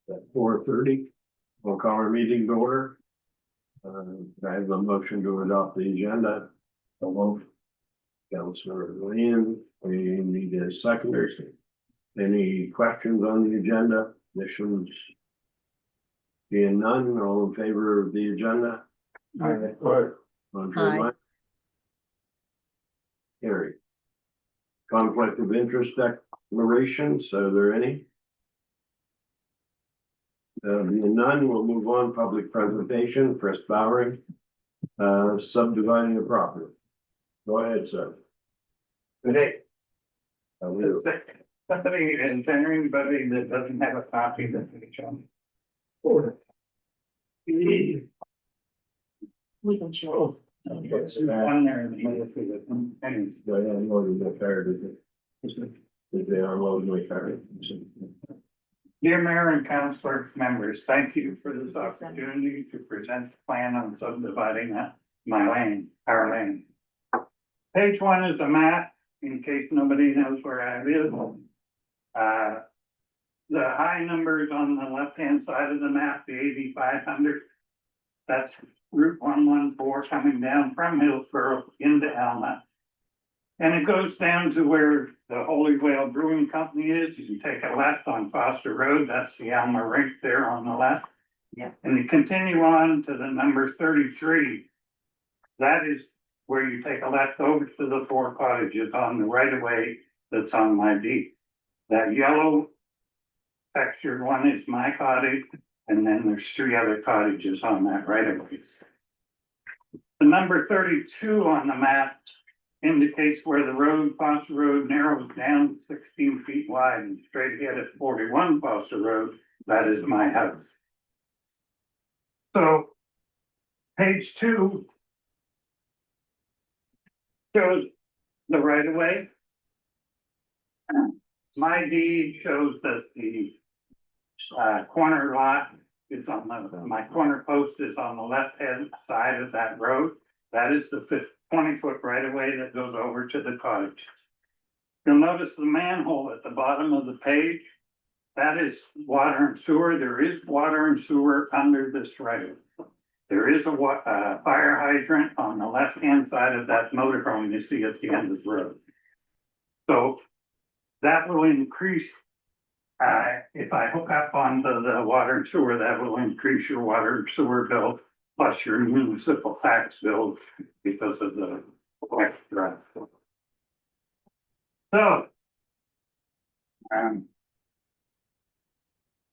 At 4:30, we'll call our meeting to order. I have a motion to adopt the agenda. Councilor Lynn, we need a seconder. Any questions on the agenda? Additions? Being none, all in favor of the agenda? Aye. Contrary? Carried. Conflict of interest declarations, are there any? Being none, we'll move on. Public presentation, Chris Bowery, subdividing the property. Go ahead, sir. Good day. How are you? Somebody is there anybody that doesn't have a copy that they can show? We can show. There's one there in the middle of it. Anyways, They unloaded the car, did they unload my car? dear Mayor and Councilor members, thank you for this opportunity to present the plan on subdividing my land, our land. Page 1 is the map, in case nobody knows where I live. The high numbers on the left-hand side of the map, the 8,500, that's Route 114 coming down from Hillsborough into Alma. And it goes down to where the Holy Whale Brewing Company is. You take a left on Foster Road, that's the Alma rink there on the left. Yeah. And you continue on to the number 33. That is where you take a left over to the 4 cottages on the right of way that's on my deed. That yellow textured one is my cottage, and then there's 3 other cottages on that right of way. The number 32 on the map indicates where the road, Foster Road, narrows down 16 feet wide and straight ahead at 41 Foster Road. That is my house. So page 2 shows the right of way. My deed shows that the corner lot is on my corner post is on the left hand side of that road. That is the 20-foot right of way that goes over to the cottages. You'll notice the manhole at the bottom of the page. That is water and sewer. There is water and sewer under this right of way. There is a fire hydrant on the left hand side of that motorhome you see at the end of the road. So that will increase. If I hook up onto the water and sewer, that will increase your water and sewer bill plus your municipal tax bill because of the extra. So,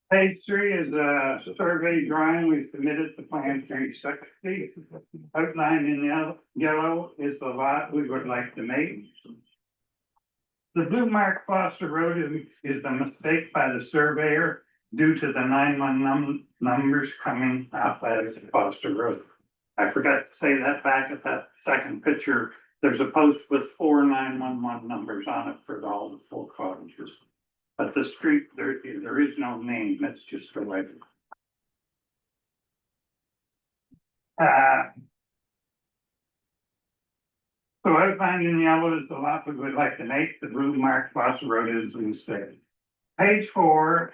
page 3 is a survey drawing. We submitted to Plan 360. Outlined in yellow is the lot we would like to make. The blue mark Foster Road is a mistake by the surveyor due to the 911 numbers coming up as Foster Road. I forgot to say that back at that second picture. There's a post with 4 911 numbers on it for all the 4 cottages. But the street, there is no name, it's just a way. So outlined in yellow is the lot we would like to make. The blue marked Foster Road is instead. Page 4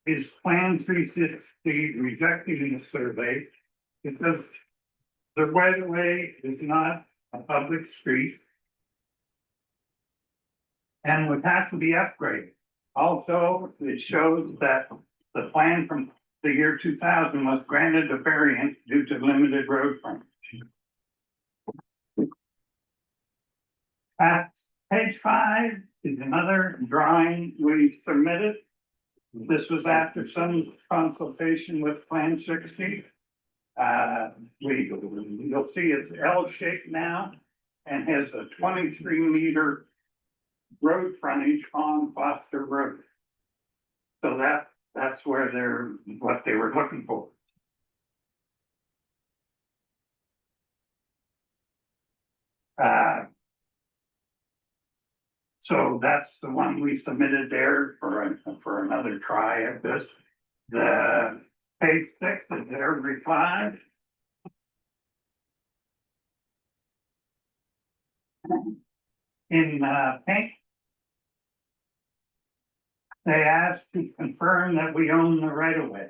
is Plan 360 rejecting the survey because the right of way is not a public street and would have to be upgraded. Also, it shows that the plan from the year 2000 was granted a variance due to limited road frontage. Page 5 is another drawing we submitted. This was after some consultation with Plan 60. You'll see it's L-shaped now and has a 23-meter road frontage on Foster Road. So that's where what they were looking for. So that's the one we submitted there for another try at this. The page 6 is their reply. In pink, they asked to confirm that we own the right of way.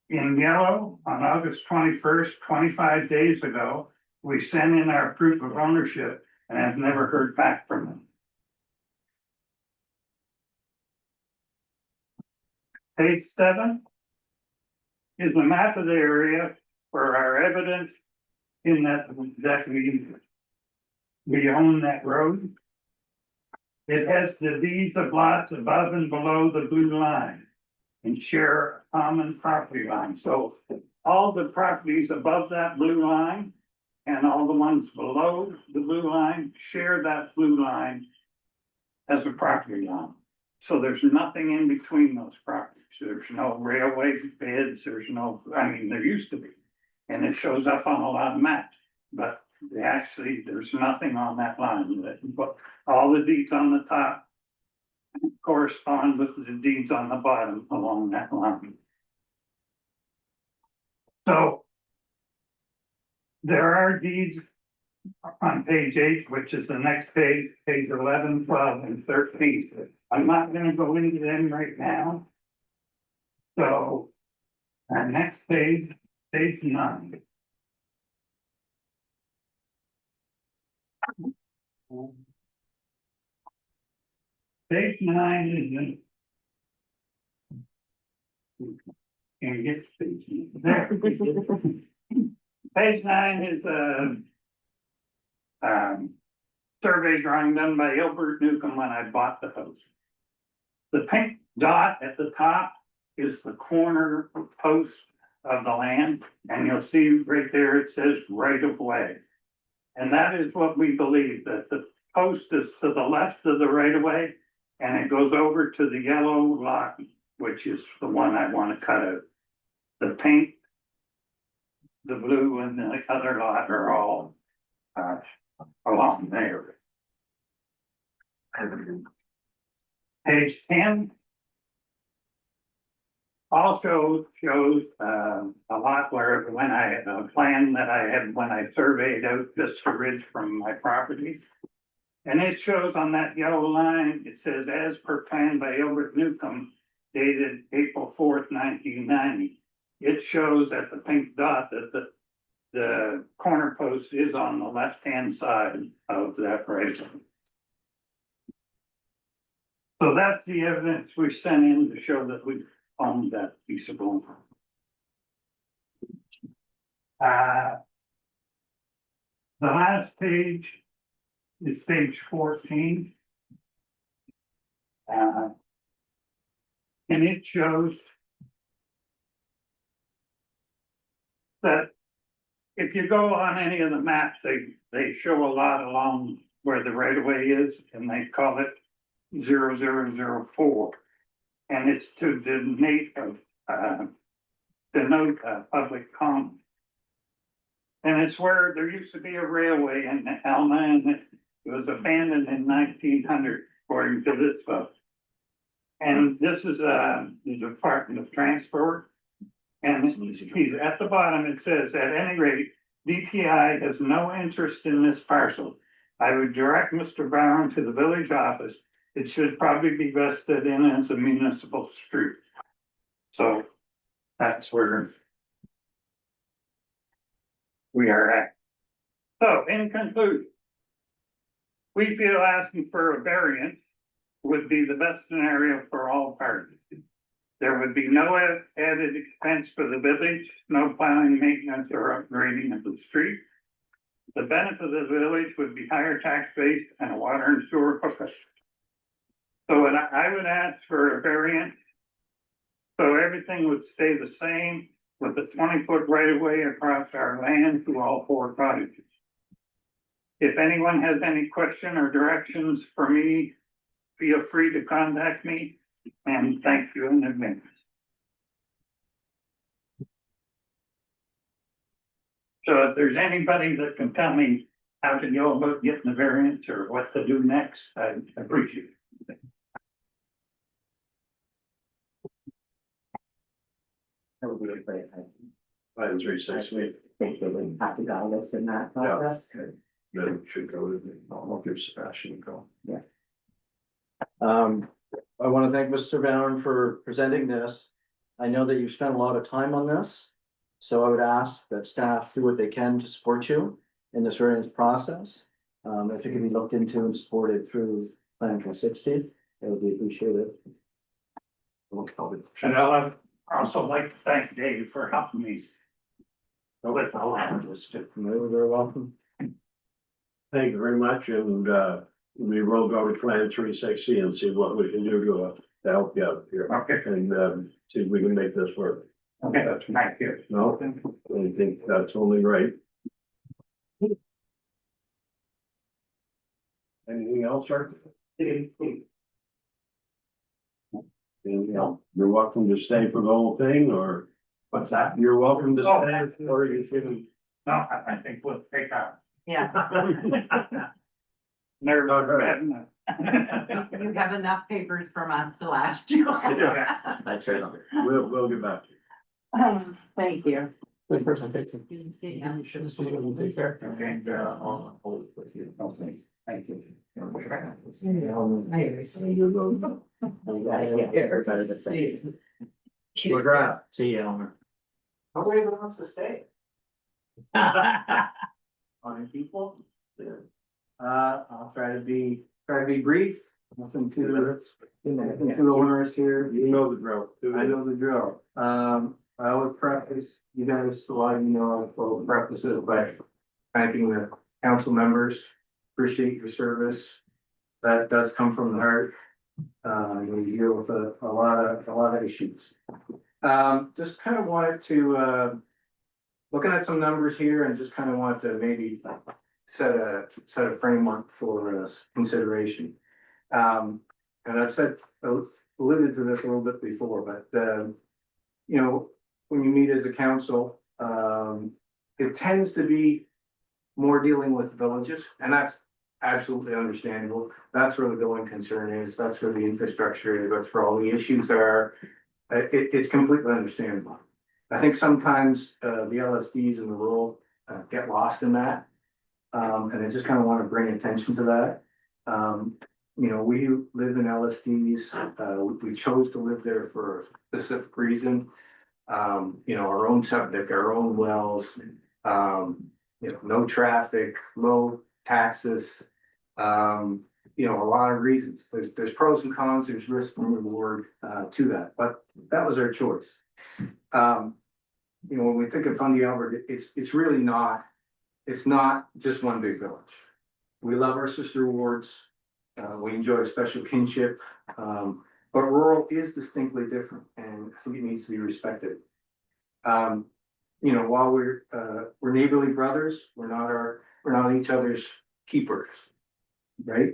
In yellow, on August 21st, 25 days ago, we sent in our proof of ownership and have never heard back from them. Page 7 is a map of the area for our evidence in that we own that road. It has the deeds of lots above and below the blue line and share a common property line. So all the properties above that blue line and all the ones below the blue line share that blue line as a property line. So there's nothing in between those properties. There's no railway beds, there's no, I mean, there used to be. And it shows up on a lot of maps, but actually, there's nothing on that line. But all the deeds on the top correspond with the deeds on the bottom along that line. So there are deeds on page 8, which is the next page, page 11, 12, and 13. I'm not gonna go into them right now. So our next page, page 9. Page 9 is and get page there. Page 9 is a survey drawing done by Albert Newcomb when I bought the house. The pink dot at the top is the corner post of the land, and you'll see right there it says right of way. And that is what we believe, that the post is to the left of the right of way, and it goes over to the yellow lot, which is the one I want to cut out. The pink, the blue, and the other lot are all along there. Page 10 also shows a lot where when I had a plan that I had when I surveyed out Vista Ridge from my property. And it shows on that yellow line, it says as per plan by Albert Newcomb, dated April 4th, 1990. It shows at the pink dot that the corner post is on the left-hand side of that right. So that's the evidence we sent in to show that we owned that piece of land. The last page is page 14. And it shows that if you go on any of the maps, they show a lot along where the right of way is, and they call it 0004. And it's to denote public common. And it's where there used to be a railway in Alma, and it was abandoned in 1900, according to this book. And this is the Department of Transport. And he's at the bottom, it says, at any rate, DPI has no interest in this parcel. I would direct Mr. Brown to the village office. It should probably be vested in as a municipal street. So that's where we are at. So in conclusion, we feel asking for a variance would be the best scenario for all parties. There would be no added expense for the village, no plowing, maintenance, or upgrading of the street. The benefit of the village would be higher tax base and a water and sewer hookup. So I would ask for a variance, so everything would stay the same with a 20-foot right of way across our land to all 4 cottages. If anyone has any question or directions for me, feel free to contact me, and thank you in advance. So if there's anybody that can tell me how to go about getting the variance or what to do next, I appreciate it. That would be a great idea. Item 3.6, I think they would have to guide us in that process. then it should go to the, I'll give Sebastian a call. Yeah. I want to thank Mr. Van for presenting this. I know that you've spent a lot of time on this. So I would ask that staff do what they can to support you in this variance process. If it can be looked into and supported through Plan 360, it would be appreciated. And I'd also like to thank Dave for helping me with the land district. You're very welcome. Thank you very much, and we will go to Plan 360 and see what we can do to help you out here. Okay. And see if we can make this work. Okay, thank you. No, I think that's only right. Anything else, sir? Anything else? You're welcome to stay for the whole thing, or What's that? you're welcome to Oh. stay, or you can. No, I think we'll take out. Yeah. Nerve. You have enough papers from us to last you. That's right. We'll get back to you. Thank you. Good presentation. You can see him. You shouldn't see it, take care. Okay, I'll hold it with you. Okay, thank you. You guys, yeah, everybody the same. McGrath. See you, Elmer. Nobody wants to stay. On people? I'll try to be brief, nothing too onerous here. You know the drill. I know the drill. I would preface, you guys, a lot of you know, I'll preface it by thanking the council members. Appreciate your service. That does come from the heart. You deal with a lot of issues. Just kind of wanted to, looking at some numbers here and just kind of wanted to maybe set a framework for consideration. And I've alluded to this a little bit before, but you know, when you meet as a council, it tends to be more dealing with villages, and that's absolutely understandable. That's where the going concern is. That's where the infrastructure is. That's where all the issues are. It's completely understandable. I think sometimes the LSDs and the rural get lost in that. And I just kind of want to bring attention to that. You know, we live in LSDs. We chose to live there for a specific reason. You know, our own septic, our own wells, you know, no traffic, low taxes. You know, a lot of reasons. There's pros and cons, there's risk and reward to that, but that was our choice. You know, when we think of Fundy Albert, it's really not. It's not just one big village. We love our sister wards. We enjoy special kinship. But rural is distinctly different, and I think it needs to be respected. You know, while we're neighborly brothers, we're not each other's keepers, right?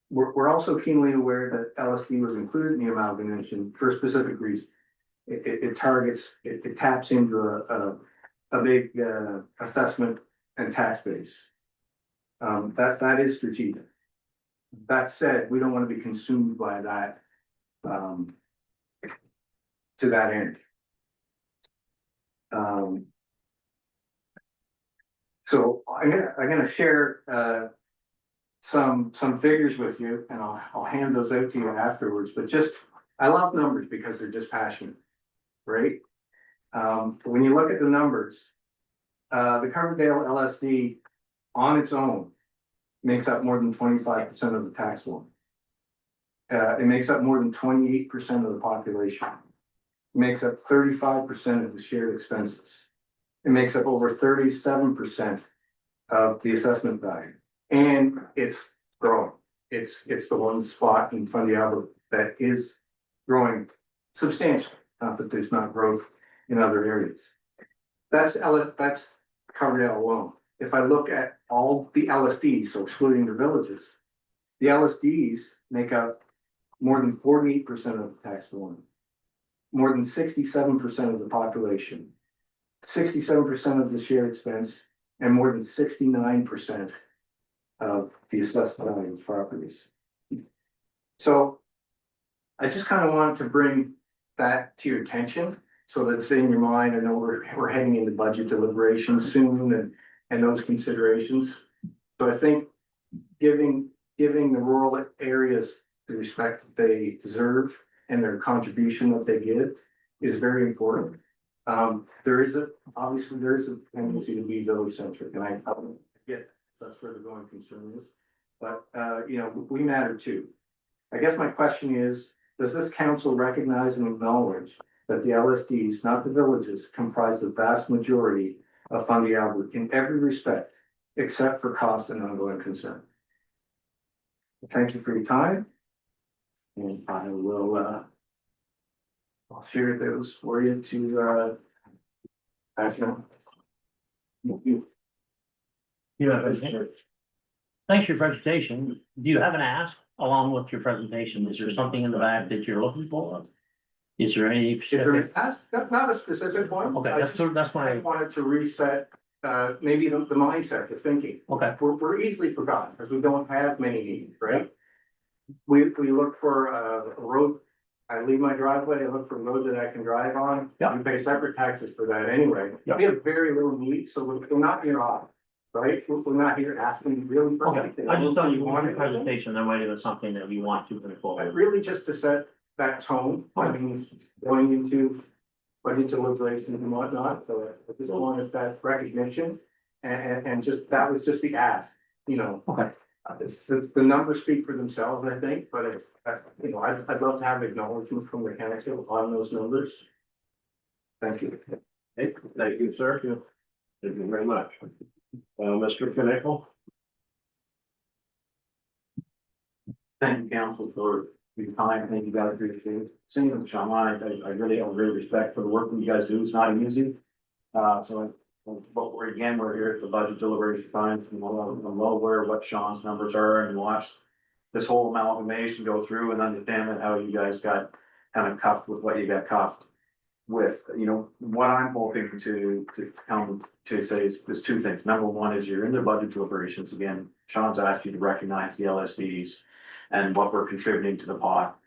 We're also keenly aware that LSD was included in the amalgamation for a specific reason. It targets, it taps into a big assessment and tax base. That is strategic. That said, we don't want to be consumed by that to that end. So I'm gonna share some figures with you, and I'll hand those out to you afterwards. But just, I love numbers because they're just passionate, right? When you look at the numbers, the Coverdale LSD on its own makes up more than 25% of the tax loan. It makes up more than 28% of the population. It makes up 35% of the shared expenses. It makes up over 37% of the assessment value, and it's growing. It's the one spot in Fundy Albert that is growing substantially. Not that there's not growth in other areas. That's Coverdale alone. If I look at all the LSDs, so excluding the villages, the LSDs make up more than 48% of the tax loan, more than 67% of the population, 67% of the shared expense, and more than 69% of the assessed value of properties. So I just kind of wanted to bring that to your attention so that it's in your mind. I know we're heading into budget deliberations soon and those considerations. So I think giving giving the rural areas the respect that they deserve and their contribution that they give is very important. Obviously, there is a tendency to be village centric, and I get that's where the going concern is. But, we matter too. I guess my question is, does this council recognize and acknowledge that the LSDs, not the villages, comprise the vast majority of Fundy Albert in every respect, except for cost and ongoing concern? Thank you for your time. And I will, I'll share those for you to, pass it on. Thanks for your presentation. Do you have an ask along with your presentation? Is there something in the back that you're looking for? Is there any If there specific? is, not a specific one. Okay, that's I my, wanted to reset, maybe the mindset, the thinking. okay, We're easily forgotten because we don't have many needs, right? We look for a road. I leave my driveway, I look for a road that I can drive on. Yeah. We pay separate taxes for that anyway. Yeah. We have very little needs, so we're not here off, right? We're not here asking really for okay. anything. I just thought you wanted a anything. presentation, there might have been something that you want to bring But forward. really just to set that tone, I mean, going into budget deliberations and whatnot, so I just wanted that recognition. And just, that was just the ask, Okay. The numbers speak for themselves, I think, but if, I'd love to have acknowledgement from the council on those numbers. Thank you. Hey, thank you, sir. Thank you very much. Mr. Knickle? Thank you, council, for your time. Thank you guys for your singing, Sean. I really have great respect for the work that you guys do. It's not easy. But we're here at the budget deliberation time. I'm well aware of what Sean's numbers are and watched this whole amalgamation go through and understand how you guys got kind of cuffed with what you got cuffed with. What I'm hoping to come to say is two things. Number one is you're in the budget deliberations again. Sean's asked you to recognize the LSDs and what we're contributing to the pot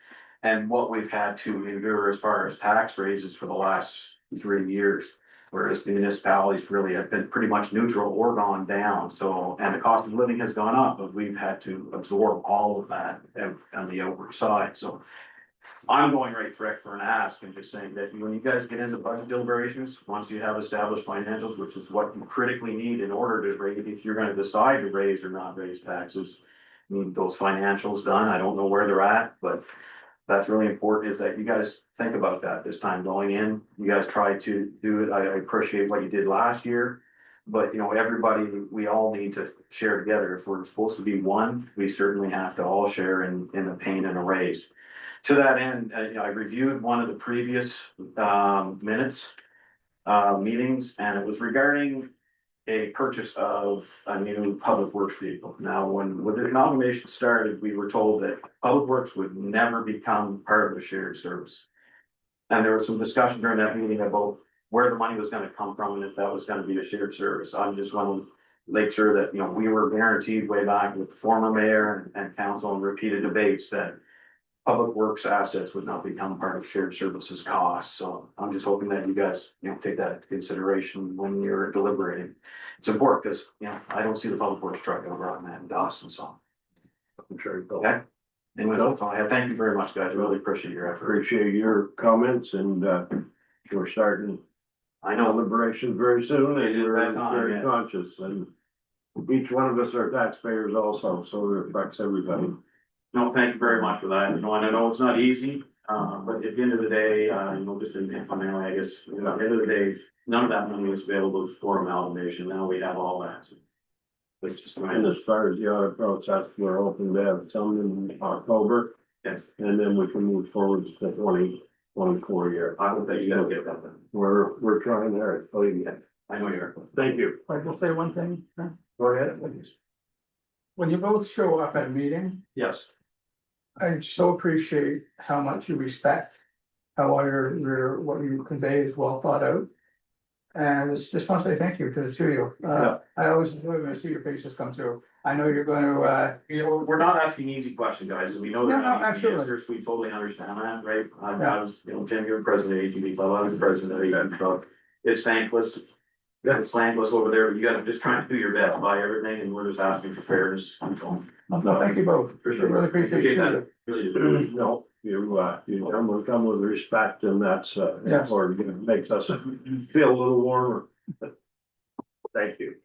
and what we've had to endure as far as tax raises for the last 3 years. Whereas the municipalities really have been pretty much neutral or gone down. So, and the cost of living has gone up, but we've had to absorb all of that on the outward side. So I'm going right direct for an ask and just saying that when you guys get into budget deliberations, once you have established financials, which is what you critically need in order to raise, if you're gonna decide to raise or not raise taxes, you need those financials done. I don't know where they're at, but that's really important is that you guys think about that this time going in. You guys try to do it. I appreciate what you did last year. But everybody, we all need to share together. If we're supposed to be one, we certainly have to all share in the pain and a raise. To that end, I reviewed one of the previous minutes meetings, and it was regarding a purchase of a new public works vehicle. Now, when the amalgamation started, we were told that public works would never become part of a shared service. And there was some discussion during that meeting about where the money was gonna come from and if that was gonna be a shared service. I just want to make sure that, we were guaranteed way back with the former mayor and council and repeated debates that public works assets would not become part of shared services costs. So I'm just hoping that you guys, take that into consideration when you're deliberating. It's important because, I don't see the public works truck over on that in Dawson, so. I'm sure you will. Okay. Anyway, that's all I have. Thank you very much, guys. Really appreciate your effort. Appreciate your comments and we're starting I know, deliberations very soon It and is we're that time, very yeah. conscious and each one of us are taxpayers also, so it affects everybody. no, thank you very much for that. And I know it's not easy, but at the end of the day, just in finally, I guess, at the end of the day, none of that money was available for amalgamation. Now we have all that. It's just, And as far as the audit process, we're hoping to have some in October. Yes. And then we can move forward to the 2024 year. I hope that you guys get that done. We're trying hard, believe me. I know you're. Thank you. I will say one thing, huh? Go ahead, please. When you both show up at a meeting, Yes. I so appreciate how much you respect. How what you convey is well thought out. And just want to say thank you to the two of you. I always enjoy when I see your faces come through. I know you're going to, We're not asking easy questions, guys. We know No, they're no, not easy absolutely. answers. We totally understand that, right? I was, Jim, you were president of ATV Club. I was the president of ATV Club. It's thankless. The plan was over there, you gotta just try and do your best, buy everything, and we're just asking for fairness. No, thank you both. Really appreciate that. it. Really do. No, you come with respect and that's, Yes. or makes us feel a little warmer. Thank you.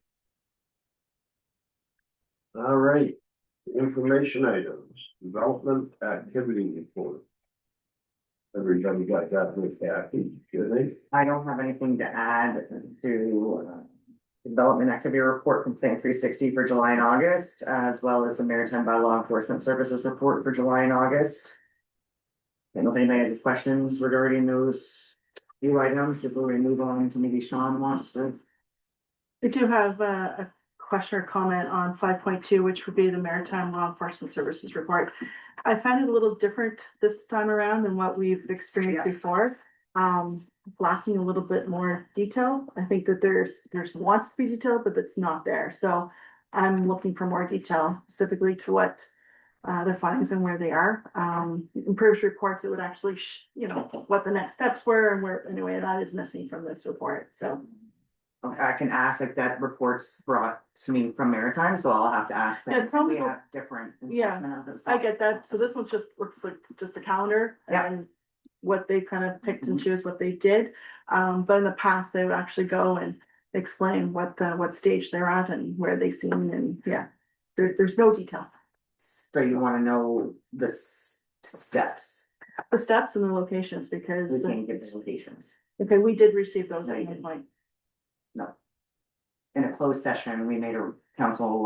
All right, information items, development activity report. Everybody got that with Kathy, good they? I don't have anything to add to development activity report from Plan 360 for July and August, as well as the Maritime by Law Enforcement Services report for July and August. I don't know if anybody has any questions regarding those few items before we move on to maybe Sean wants to. I do have a question or comment on 5.2, which would be the Maritime Law Enforcement Services report. I found it a little different this time around than what we've experienced before. Lacking a little bit more detail. I think that there's wants to be detail, but it's not there. So I'm looking for more detail specifically to what their findings and where they are. Improves reports, it would actually, what the next steps were and where, anyway, that is missing from this report. So I can ask if that report's brought to me from Maritime, so I'll have to ask them. Yeah, tell me We what- have different. Yeah, enforcement of those. I get that. So this one's just looks like just a calendar Yeah. and what they kind of picked and choose what they did. But in the past, they would actually go and explain what stage they're at and where they seen and there's no detail. So you wanna know the steps, The steps and the locations we because, can't give the locations. okay, we did receive those No, at you one didn't. point. No. In a closed session, we made a council,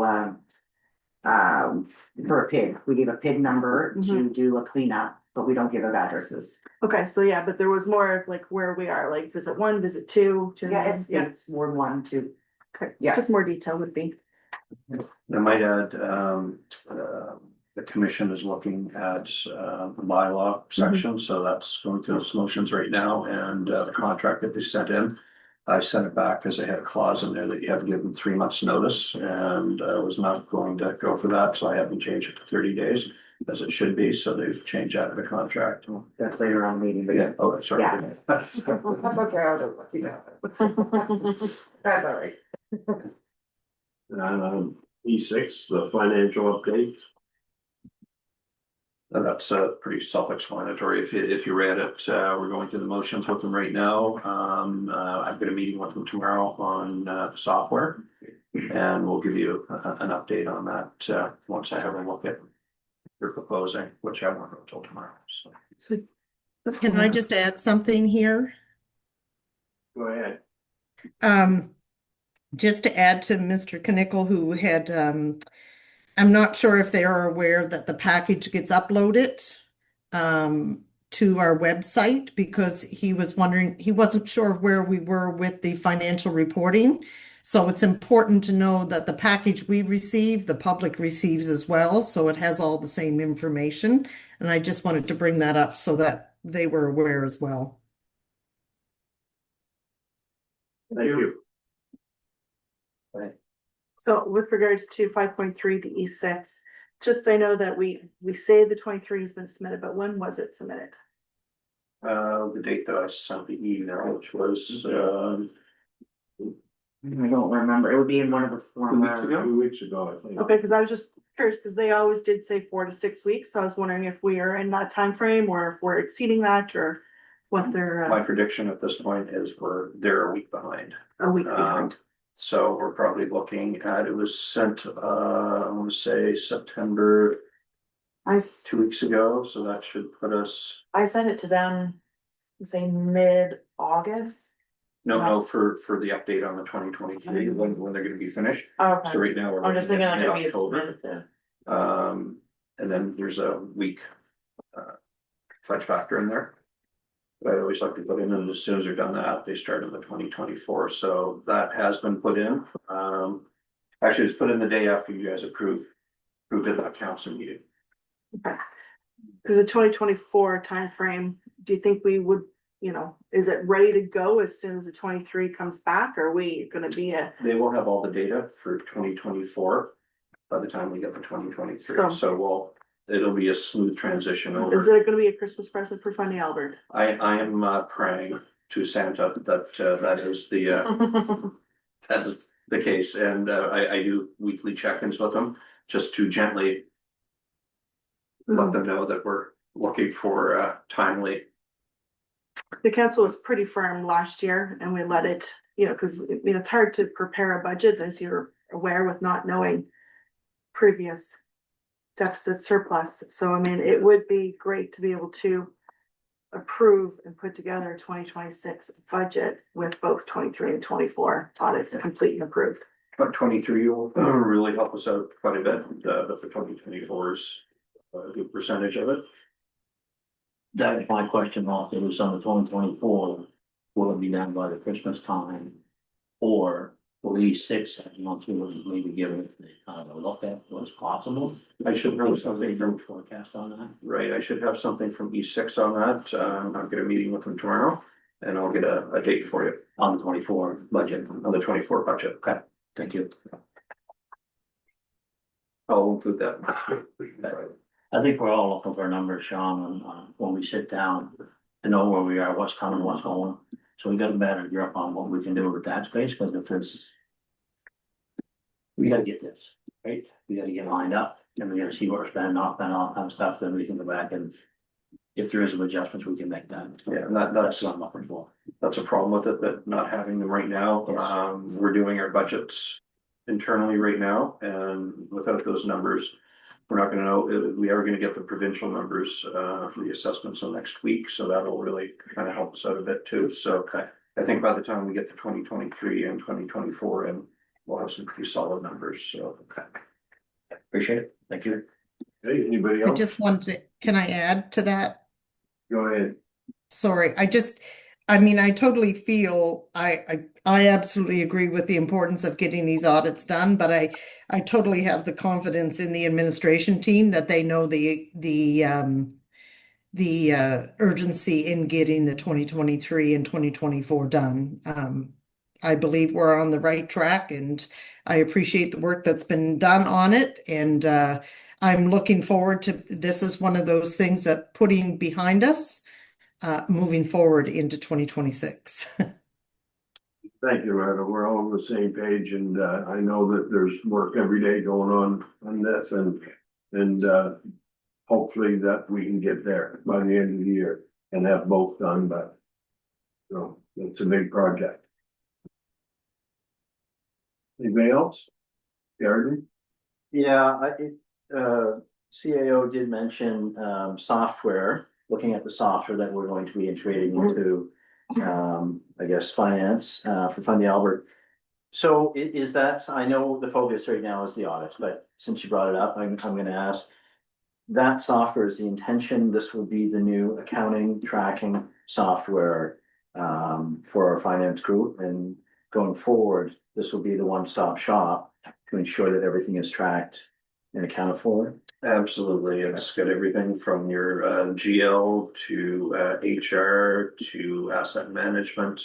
for a PID, we gave a PID number to do a cleanup, but we don't give up addresses. Okay, so yeah, but there was more of like where we are, like visit 1, visit 2. Yeah, it's Ward 1, 2. Okay, yeah. just more detail would be. I might add, the commission is looking at, the bylaw section, so that's going through its motions right now, and, the contract that they sent in. I sent it back because they had a clause in there that you have to give them 3 months' notice, and I was not going to go for that, so I haven't changed it to 30 days. As it should be, so they've changed out of the contract. That's later on in the meeting, but Yeah, oh, sorry. Yeah. That's okay, I was let you know. That's all right. E6, the financial update. That's pretty self-explanatory. If you read it, we're going through the motions with them right now. I've got a meeting with them tomorrow on the software. And we'll give you an update on that once I have a look at your proposing, which I won't go until tomorrow. So Can I just add something here? Go ahead. Just to add to Mr. Knickel, who had, I'm not sure if they are aware that the package gets uploaded to our website because he was wondering, he wasn't sure where we were with the financial reporting. So it's important to know that the package we receive, the public receives as well, so it has all the same information. And I just wanted to bring that up so that they were aware as well. Thank you. So with regards to 5.3, the E6, just so I know that we say the 23 has been submitted, but when was it submitted? the date that I sent the email, which was I don't remember, it would be in one of the 2 weeks ago, I think. Okay, because I was just curious, because they always did say 4 to 6 weeks, so I was wondering if we are in that time frame or if we're exceeding that or what they're my prediction at this point is they're a week behind. a week behind. So we're probably looking at, it was sent, I want to say September, 2 weeks ago, so that should put us, I sent it to them, say mid-August. no, for the update on the 2023, when they're gonna be finished. Okay, So right now we're I'm just looking thinking at like if we mid-October. submitted to. And then there's a week fudge factor in there. But I always like to put in, and as soon as they're done that, they start on the 2024, so that has been put in. Actually, it's put in the day after you guys approved it at that council meeting. Because the 2024 timeframe, do you think we would, is it ready to go as soon as the 23 comes back? Or are we gonna be They will have all the data for 2024 by the time we get the 2023, So- so it'll be a smooth transition is over. it gonna be a Christmas present for Funny Albert? I am praying to Santa that that is the that is the case, and I do weekly check-ins with them, just to gently let them know that we're looking for timely. The council was pretty firm last year and we let it, because it's hard to prepare a budget, as you're aware, with not knowing previous deficit surplus. So I mean, it would be great to be able to approve and put together a 2026 budget with both 23 and 24 audits complete and approved. But 23 will really help us out quite a bit, but the 2024 is a good percentage of it. That was my question also, it was on the 2024, will it be done by the Christmas time? Or will these 6 months we will maybe give it a look at what's possible? I should know something from, Forecast on that. right, I should have something from E6 on that. I've got a meeting with them tomorrow, and I'll get a date for you On the 24 budget. on the 24 budget. Okay, thank you. I'll include that. I think we're all looking for numbers, Sean, when we sit down to know where we are, what's coming, what's going. So we got a better grip on what we can do with that space, because if it's. We gotta get this, right? We gotta get lined up, and we gotta see what we're spending, not spending, all that kind of stuff, then we can go back and. If there is some adjustments, we can make that. Yeah, and That's that's what I'm looking for. that's a problem with it, that not having them right now. Yes. We're doing our budgets internally right now, and without those numbers, we're not gonna know. We are gonna get the provincial numbers for the assessments on next week, so that'll really kind of help us out a bit too. So I think by the time we get to 2023 and 2024, and we'll have some pretty solid numbers. So Appreciate it, thank you. Hey, anybody I else? just wanted to, can I add to that? Go ahead. Sorry, I mean, I totally feel, I absolutely agree with the importance of getting these audits done, but I totally have the confidence in the administration team that they know the urgency in getting the 2023 and 2024 done. I believe we're on the right track, and I appreciate the work that's been done on it, and I'm looking forward to, this is one of those things that putting behind us, moving forward into 2026. Thank you, Rheta. We're all on the same page, and I know that there's work every day going on this, and hopefully that we can get there by the end of the year and have both done, but it's a big project. Anybody else? Gordon? Yeah, CAO did mention, software, looking at the software that we're going to be integrating into, I guess, finance, for Fundy Albert. So is that, I know the focus right now is the audit, but since you brought it up, I'm gonna ask. That software is the intention, this will be the new accounting tracking software, for our finance group, and going forward, this will be the one-stop shop to ensure that everything is tracked and accounted for. Absolutely, it's got everything from your GL to HR to asset management.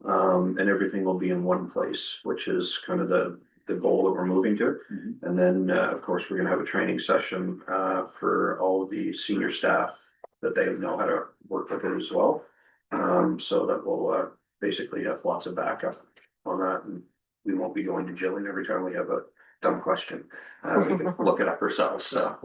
And everything will be in one place, which is kind of the goal that we're moving to. And then, of course, we're gonna have a training session for all of the senior staff, that they know how to work with it as well. So that will basically have lots of backup on that, and we won't be going to Jillian every time we have a dumb question. We can look it up ourselves, so.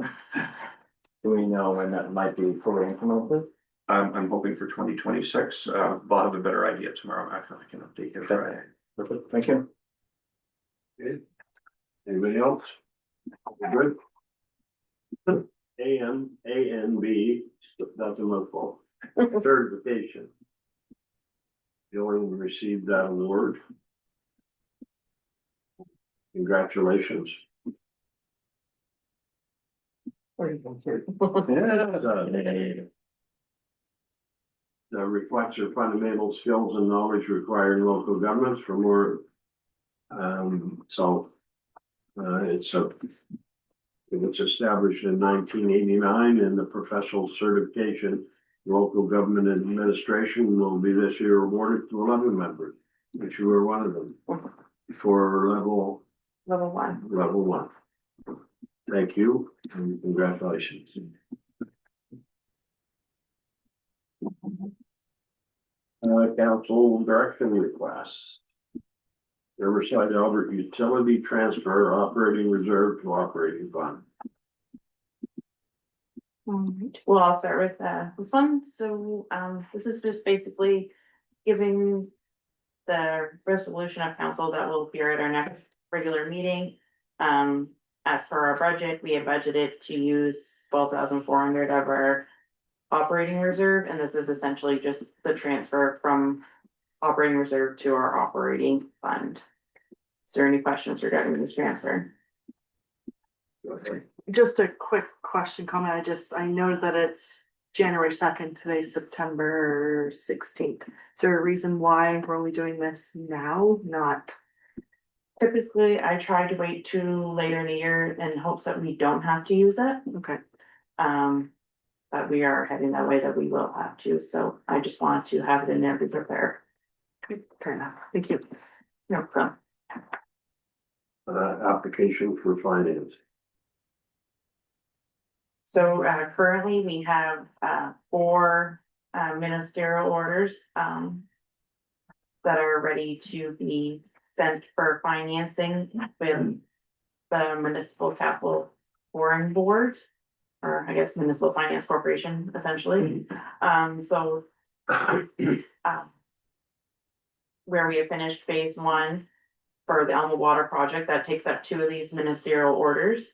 Do we know when that might be fully implemented? I'm hoping for 2026. I'll have a better idea tomorrow. I can update you Friday. Perfect, thank you. Okay. Anybody else? Good. ANB, that's a mouthful. Certification. Jillian received that award. Congratulations. Reflects your fundamental skills and knowledge required in local governments for more. It was established in 1989, and the professional certification local government administration will be this year awarded to 11 members, which you were one of them, for level one. Thank you and congratulations. Council direction requests. Riverside Albert Utility Transfer Operating Reserve to Operating Fund. Alright, well, I'll start with this one. So this is just basically giving the resolution of council that will appear at our next regular meeting. As for our budget, we have budgeted to use 12,400 of our operating reserve, and this is essentially just the transfer from operating reserve to our operating fund. Is there any questions regarding this transfer? Just a quick question, comment. I noted that it's January 2nd, today's September 16th. Is there a reason why we're only doing this now, not? Typically, I try to wait till later in the year in hopes that we don't have to use it. Okay, But we are heading that way that we will have to, so I just wanted to have it in there, be prepared. fair enough. Thank you. No problem. Application for finance. So currently we have 4 ministerial orders that are ready to be sent for financing with the Municipal Capital Foreign Board, or I guess Municipal Finance Corporation, essentially. So where we have finished phase 1 for the Alma Water Project, that takes up 2 of these ministerial orders.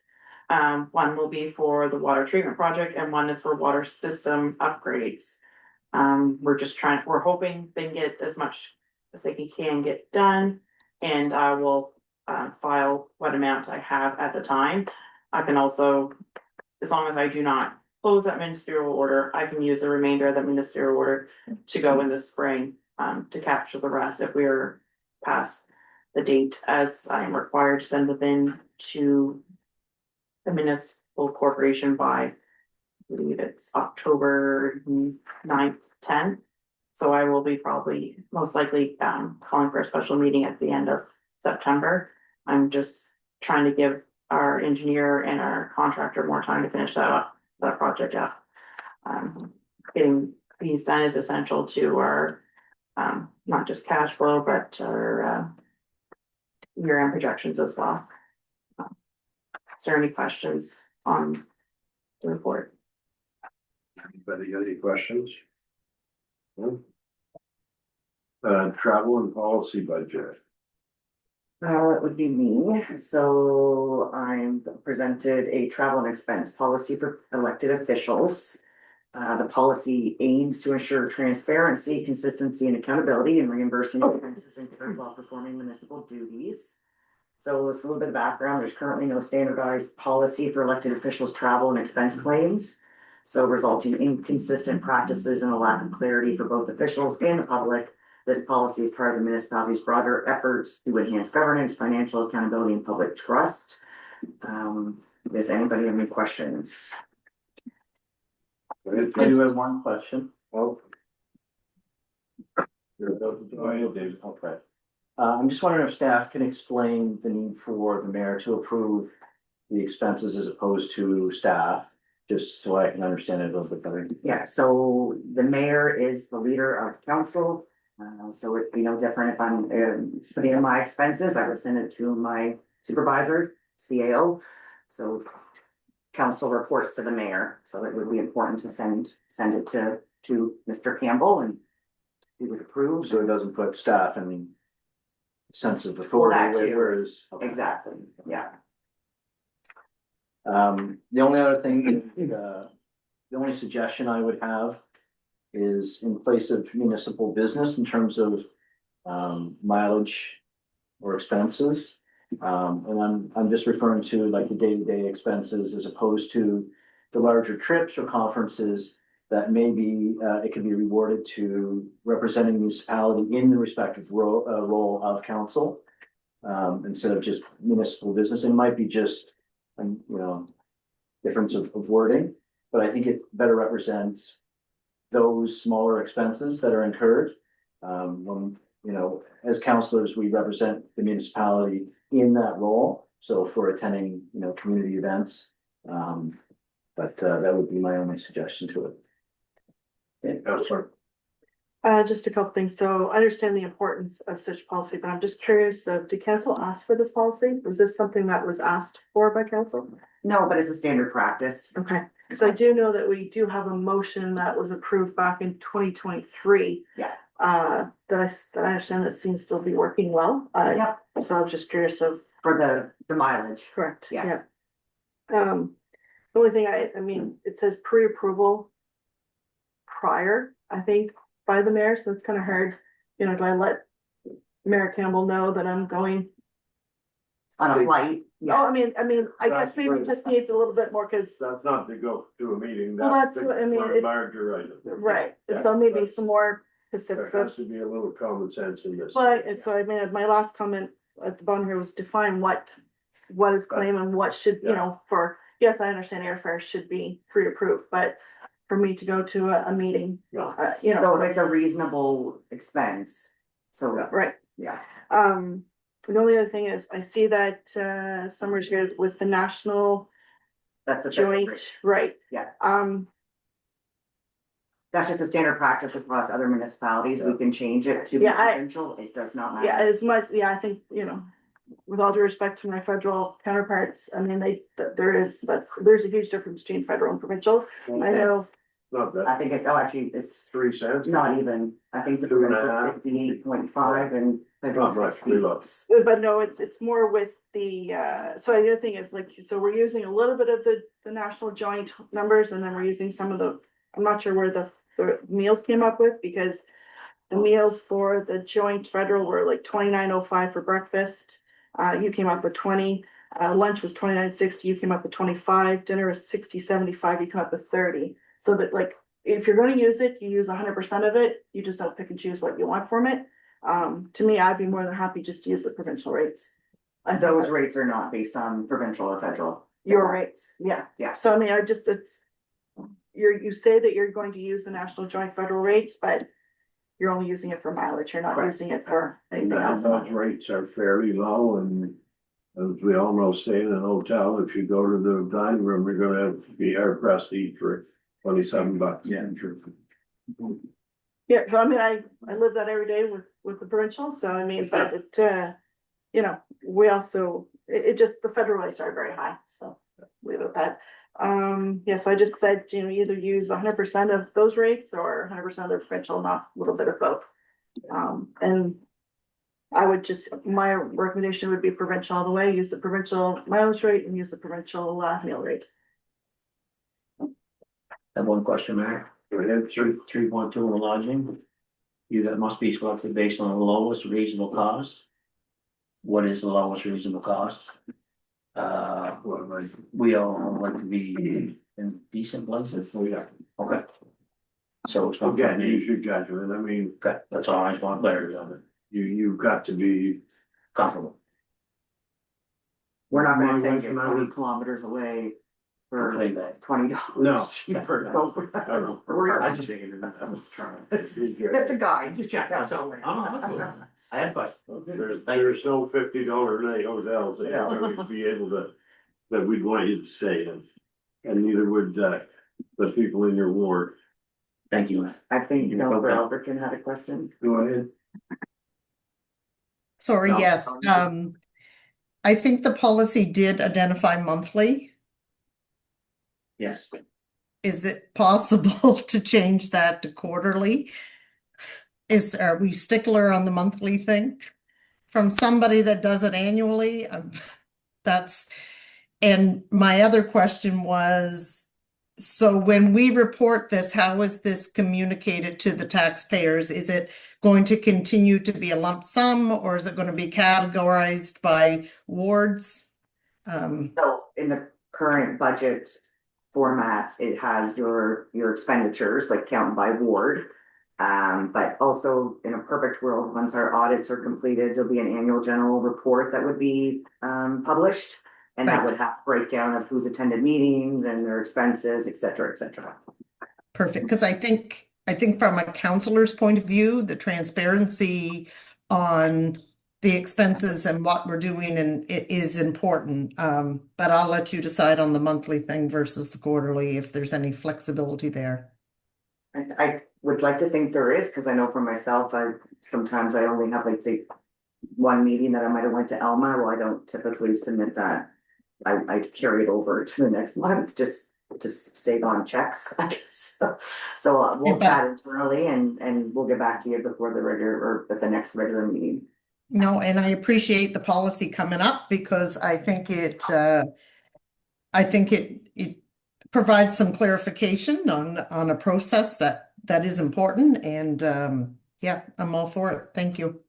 One will be for the water treatment project and one is for water system upgrades. We're hoping they can get as much as they can get done. And I will file what amount I have at the time. I can also, as long as I do not close that ministerial order, I can use the remainder of the ministerial order to go in the spring to capture the rest if we are past the date, as I am required to send within to the municipal corporation by, I believe it's October 9th, 10th. So I will be probably most likely calling for a special meeting at the end of September. I'm just trying to give our engineer and our contractor more time to finish that project up. Getting these done is essential to our not just cash flow, but our year-end projections as well. Is there any questions on the report? Anybody got any questions? No? Travel and policy budget. It would be me. So I'm presented a travel and expense policy for elected officials. The policy aims to ensure transparency, consistency, and accountability in reimbursing expenses incurred while performing municipal duties. So it's a little bit of background. There's currently no standardized policy for elected officials' travel and expense claims. So resulting in inconsistent practices and a lack of clarity for both officials and the public. This policy is part of the municipality's broader efforts to enhance governance, financial accountability, and public trust. Does anybody have any questions? I do have one question. Well. Go ahead, Dave. Okay. I'm just wondering if staff can explain the need for the mayor to approve the expenses as opposed to staff, just so I can understand it a little bit better. Yeah, so the mayor is the leader of council. So it'd be no different if I'm putting in my expenses, I would send it to my supervisor, CAO. So council reports to the mayor, so it would be important to send it to Mr. Campbell and he would approve. So it doesn't put staff in the sense of Well, authority, that too. whereas. Exactly, yeah. The only other thing, the only suggestion I would have is in place of municipal business in terms of mileage or expenses. And I'm just referring to like the day-to-day expenses as opposed to the larger trips or conferences that maybe it could be rewarded to representing municipality in the respective role of council. Instead of just municipal business. It might be just difference of wording, but I think it better represents those smaller expenses that are incurred. When, as councilors, we represent the municipality in that role. So for attending, community events, but that would be my only suggestion to it. Councilor. Just a couple things. So I understand the importance of such policy, but I'm just curious, did council ask for this policy? Was this something that was asked for by council? No, but it's a standard practice. Okay, because I do know that we do have a motion that was approved back in 2023. Yeah. That I understand that seems to still be working well. Yep, So I was just curious of, for the mileage. correct, Yes. yeah. The only thing I mean, it says pre-approval prior, I think, by the mayor, so it's kind of hard, you know, do I let Mayor Campbell know that I'm going? On a flight, Oh, I yes. mean, I guess maybe it just needs a little bit more, cause, That's not to go to a meeting. Well, that's what I mean, for a it's- larger item. right, Yeah, so maybe that's- some more There specifics has of. to be a little common sense in this. But, and so I mean, my last comment at the bottom here was define what is claimed and what should, you Yeah. know, for, yes, I understand airfare should be pre-approved, but for me to go to a meeting, Yeah. you So know, it's a reasonable expense, so, right. yeah. The only other thing is, I see that, somewhere's here with the national That's a joint, right? Yeah. That's just a standard practice across other municipalities. We can change it to be Yeah, I- provincial. It does not Yeah, matter. as much, yeah, I think, you know, with all due respect to my federal counterparts, I mean, there's a huge difference between federal and provincial. I know, Not I that, think actually, it's 3 cents. not even, I think the 2.5. provincial 58.5 and federal Not much, 60. we love. but no, it's more with the, so the other thing is like, so we're using a little bit of the national joint numbers, and then we're using some of the, I'm not sure where the meals came up with, because the meals for the joint federal were like 29.05 for breakfast. You came up with 20, lunch was 29.60, you came up with 25, dinner was 60.75, you come up with 30. So that, like, if you're gonna use it, you use 100% of it, you just don't pick and choose what you want from it. To me, I'd be more than happy just to use the provincial rates. I think Those that's rates are not based on provincial or federal. your rates, yeah. Yeah. So I mean, you say that you're going to use the national joint federal rates, but you're only using it for mileage, you're not Correct. using it for anything And else. those rates are fairly low, and as we all know, staying in a hotel, if you go to the dining room, you're gonna be hard pressed to eat for $27. Yeah, sure. Yeah, so I mean, I live that every day with the provincial, so I mean, but it, you know, we also, it just, the federal rates are very high, so leave it at that. Yeah, so I just said, you know, either use 100% of those rates or 100% of the provincial, not a little bit of both. And I would just, my recommendation would be provincial all the way, use the provincial mileage rate and use the provincial meal rate. I have one question, Mayor. Go ahead, sir. 3.2 lodging. You that must be selected based on the lowest reasonable cost. What is the lowest reasonable cost? We all like to be in decent places. Yeah. Okay. So it's not Again, gonna use be, your judgment. I mean, okay, that's all. I just want clarity on it. you've got to be. Comfortable. We're not My gonna send wife you and I 40 were- kilometers away for Play that. $20 No. cheaper. I just think I was trying. That's a guide. Just check that out. Oh, that's good. I had questions. There's no $50 a night hotels that you're going to be able to, that we'd want you to stay in. And neither would, the people in your ward. Thank you. I think, Okay. Albertson had a question. Go ahead. Sorry, No, yes, I think the policy did identify monthly. Yes. Is it possible to change that to quarterly? Are we stickler on the monthly thing? From somebody that does it annually, and my other question was, so when we report this, how is this communicated to the taxpayers? Is it going to continue to be a lump sum, or is it going to be categorized by wards? So in the current budget formats, it has your expenditures, like counted by ward. But also in a perfect world, once our audits are completed, there'll be an annual general report that would be published. And that would have breakdown of who's attended meetings and their expenses, et cetera, et cetera. Perfect, because I think from a counselor's point of view, the transparency on the expenses and what we're doing, and it is important. But I'll let you decide on the monthly thing versus the quarterly, if there's any flexibility there. would like to think there is, because I know for myself, sometimes I only have like, say, one meeting that I might have went to Elma, well, I don't typically submit that. I carry it over to the next month, just to save on checks, I guess. So we'll chat internally and we'll get back to you before the regular, or at the next regular meeting. No, and I appreciate the policy coming up because I think it provides some clarification on a process that is important and yeah, I'm all for it. Thank you.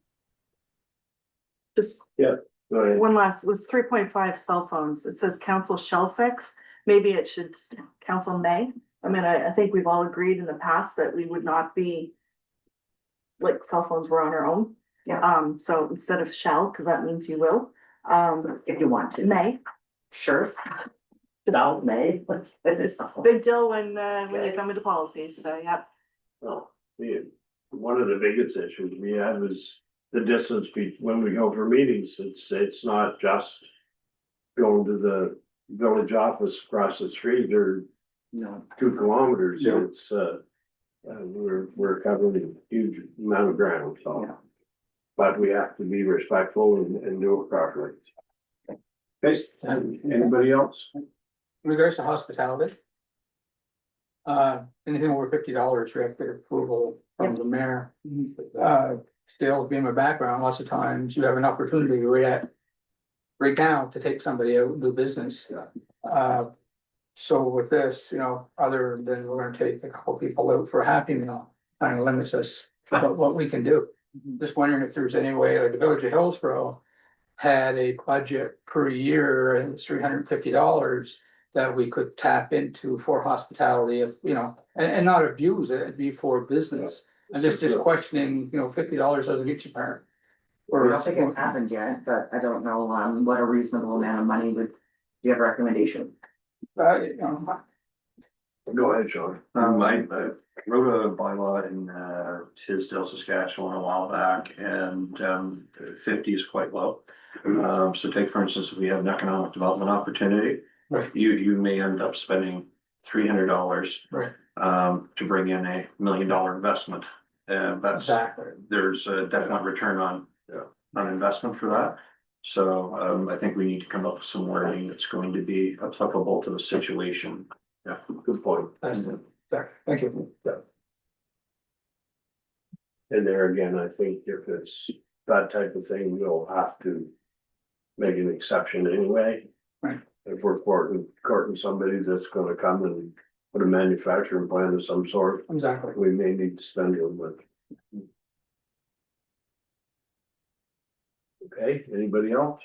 Just Go ahead. one last, it was 3.5 cell phones. It says council shall fix. Maybe it should, council may. I mean, I think we've all agreed in the past that we would not be like cell phones were on our own. Yeah. So instead of shall, because that means you will, If you want to. may. Sure. About May. It's a big deal when you come into policies, so yeah. Well, one of the biggest issues we had was the distance when we go for meetings. It's not just going to the village office across the street or No. 2 kilometers. Yeah. It's we're covering a huge amount of ground, so. Yeah. But we have to be respectful and do it properly. Okay, anybody else? In regards to hospitality. Anything over $50, we have to get approval from the mayor. Sales being my background, lots of times you have an opportunity right now to take somebody out and do business. So with this, other than we're gonna take a couple people out for a Happy Meal, kind of limits us what we can do. Just wondering if there's any way, like the Village of Hillsborough had a budget per year and it's $350 that we could tap into for hospitality if, and not abuse it, it'd be for business. I'm just questioning, $50 doesn't get you parent. I don't think it's happened yet, but I don't know, what a reasonable amount of money do you have a recommendation? Go ahead, Sean. I wrote a bylaw in Tisdale, Saskatchewan a while back, and 50 is quite low. So take, for instance, if we have an economic development opportunity, Right. you may end up spending $300 Right. to bring in $1 million investment. That's Exactly. there's a definite return on investment for that. So I think we need to come up with some wording that's going to be applicable to the situation. Yeah, good point. Thank you. And there again, I think if it's that type of thing, we'll have to make an exception anyway. Right. If we're courting somebody that's gonna come and put a manufacturing plant of some sort, Exactly. we may need to spend a little bit. Okay, anybody else?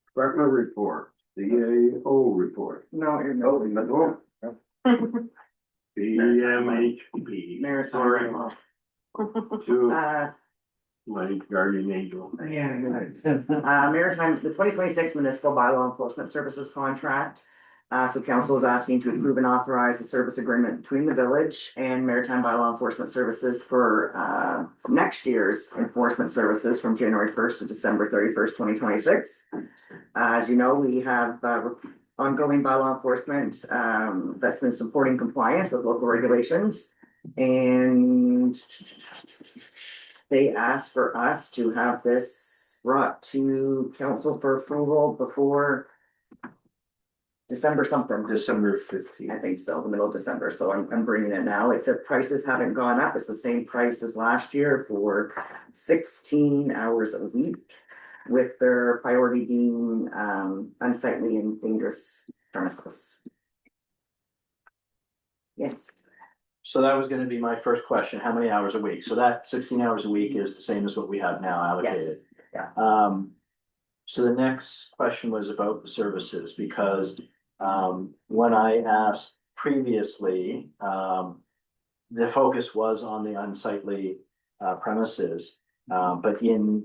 Department report, DAO report. No, you're Oh, no. BMHP. Maritime. To my guardian angel. Maritime, the 2026 municipal bylaw enforcement services contract. So council is asking to approve and authorize the service agreement between the village and Maritime Bylaw Enforcement Services for next year's enforcement services from January 1st to December 31st, 2026. As you know, we have ongoing bylaw enforcement that's been supporting compliance with local regulations. And they asked for us to have this brought to council for approval before December something. December 15th. I think so, the middle of December, so I'm bringing it now. It's if prices haven't gone up, it's the same price as last year for 16 hours a week. With their priority being unsightly and dangerous premises. Yes. So that was gonna be my first question, how many hours a week? So that 16 hours a week is the same as what we have now allocated? Yeah. So the next question was about the services, because when I asked previously, the focus was on the unsightly premises. But in,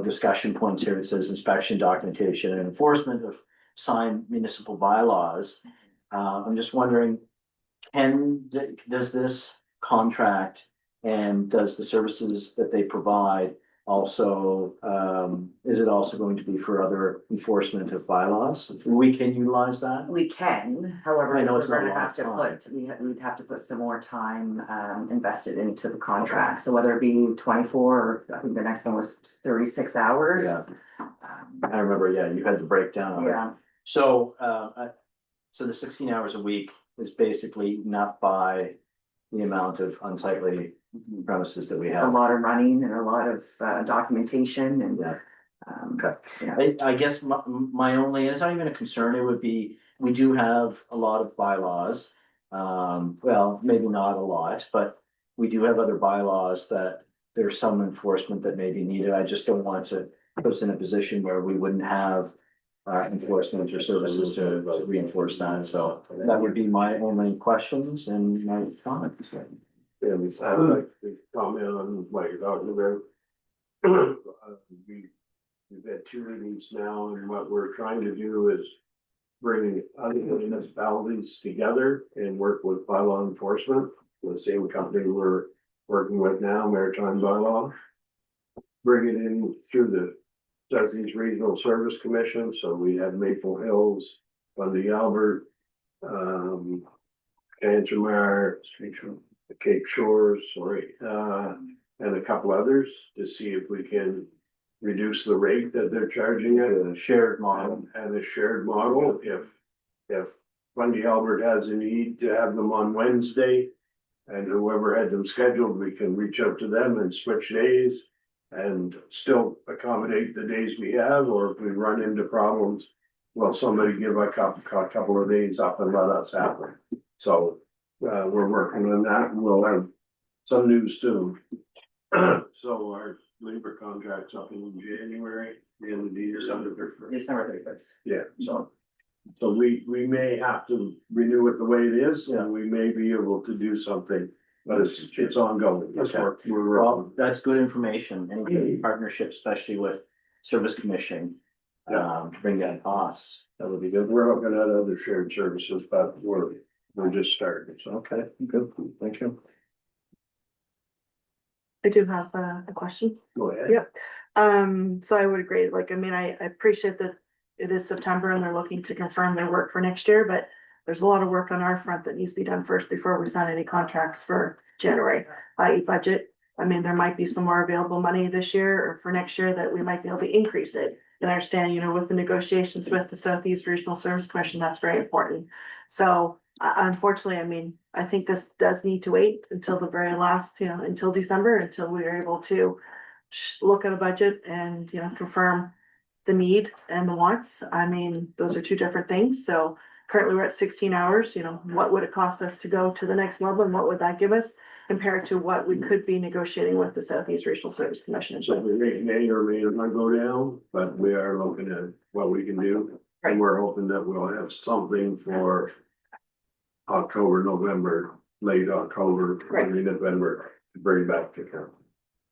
discussion points here, it says inspection, documentation, and enforcement of signed municipal bylaws. I'm just wondering, does this contract and does the services that they provide also, is it also going to be for other enforcement of bylaws? We can utilize that? We can, however, I know we're it's not a gonna lot have of to time. put, we'd have to put some more time, invested into the contract. So whether it be 24, or I think the next one was 36 hours. Yeah. Um, I remember, yeah, you had the breakdown of it. Yeah, So, so the 16 hours a week is basically not by the amount of unsightly premises that we a have. lot of running and a lot of, documentation and, Yeah. okay, yeah. I guess my only, and it's not even a concern, it would be, we do have a lot of bylaws. Well, maybe not a lot, but we do have other bylaws that there's some enforcement that may be needed. I just don't want to put us in a position where we wouldn't have enforcement or services to reinforce that. So that would be my only questions and my comments. Yeah, I'd like to comment on what you're talking about. We've had 2 meetings now, and what we're trying to do is bring other municipalities together and work with bylaw enforcement. The same company we're working with now, Maritime Bylaw. Bring it in through the Southeast Regional Service Commission, so we have Maple Hills, Bundy Albert, Cantermere, Cape Shores, and a couple others to see if we can reduce the rate that they're charging it. The shared model. And a shared model, if Bundy Albert has a need to have them on Wednesday. And whoever had them scheduled, we can reach out to them and switch days. And still accommodate the days we have, or if we run into problems, well, somebody give a couple of days up and let us have it. So, we're working on that, and we'll have some news soon. So our labor contract's up in January, the end of the year. December 31st. Yeah, so we may have to renew it the way it is, and we may be able to do something, but it's ongoing. It's Okay. we're Well, that's good information, any partnership, especially with Service Commission. To bring down costs, that would be good. we're looking at other shared services, but we're just starting, so. Okay, good, thank you. I do have a question. Go ahead. Yep. So I would agree, like, I mean, I appreciate that it is September and they're looking to confirm their work for next year, but there's a lot of work on our front that needs to be done first before we sign any contracts for January, i.e. budget. I mean, there might be some more available money this year or for next year that we might be able to increase it. And I understand, you know, with the negotiations with the Southeast Regional Service Commission, that's very important. So unfortunately, I mean, I think this does need to wait until the very last, you know, until December, until we are able to look at a budget and, you know, confirm the need and the wants. I mean, those are 2 different things. So currently we're at 16 hours, you know, what would it cost us to go to the next level and what would that give us compared to what we could be negotiating with the Southeast Regional Service Commission? So we may or may not go down, but we are looking at what we can do. And we're hoping that we'll have something for October, November, late October, early November to bring back to council.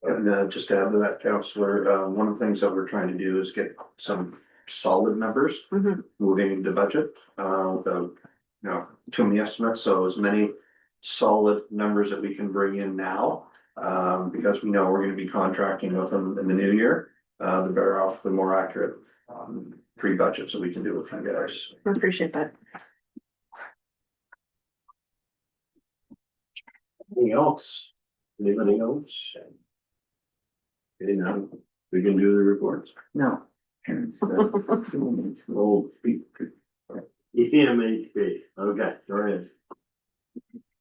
And just to add to that, Counselor, one of the things that we're trying to do is get some solid numbers Mhm. moving into budget, too many estimates, so as many solid numbers that we can bring in now. Because we know we're gonna be contracting with them in the new year, the better off, the more accurate, pre-budget so we can do with you guys. I appreciate that. Anything else? Anybody else? Okay, now we can do the reports. No. Oh, EMHP, okay, go ahead.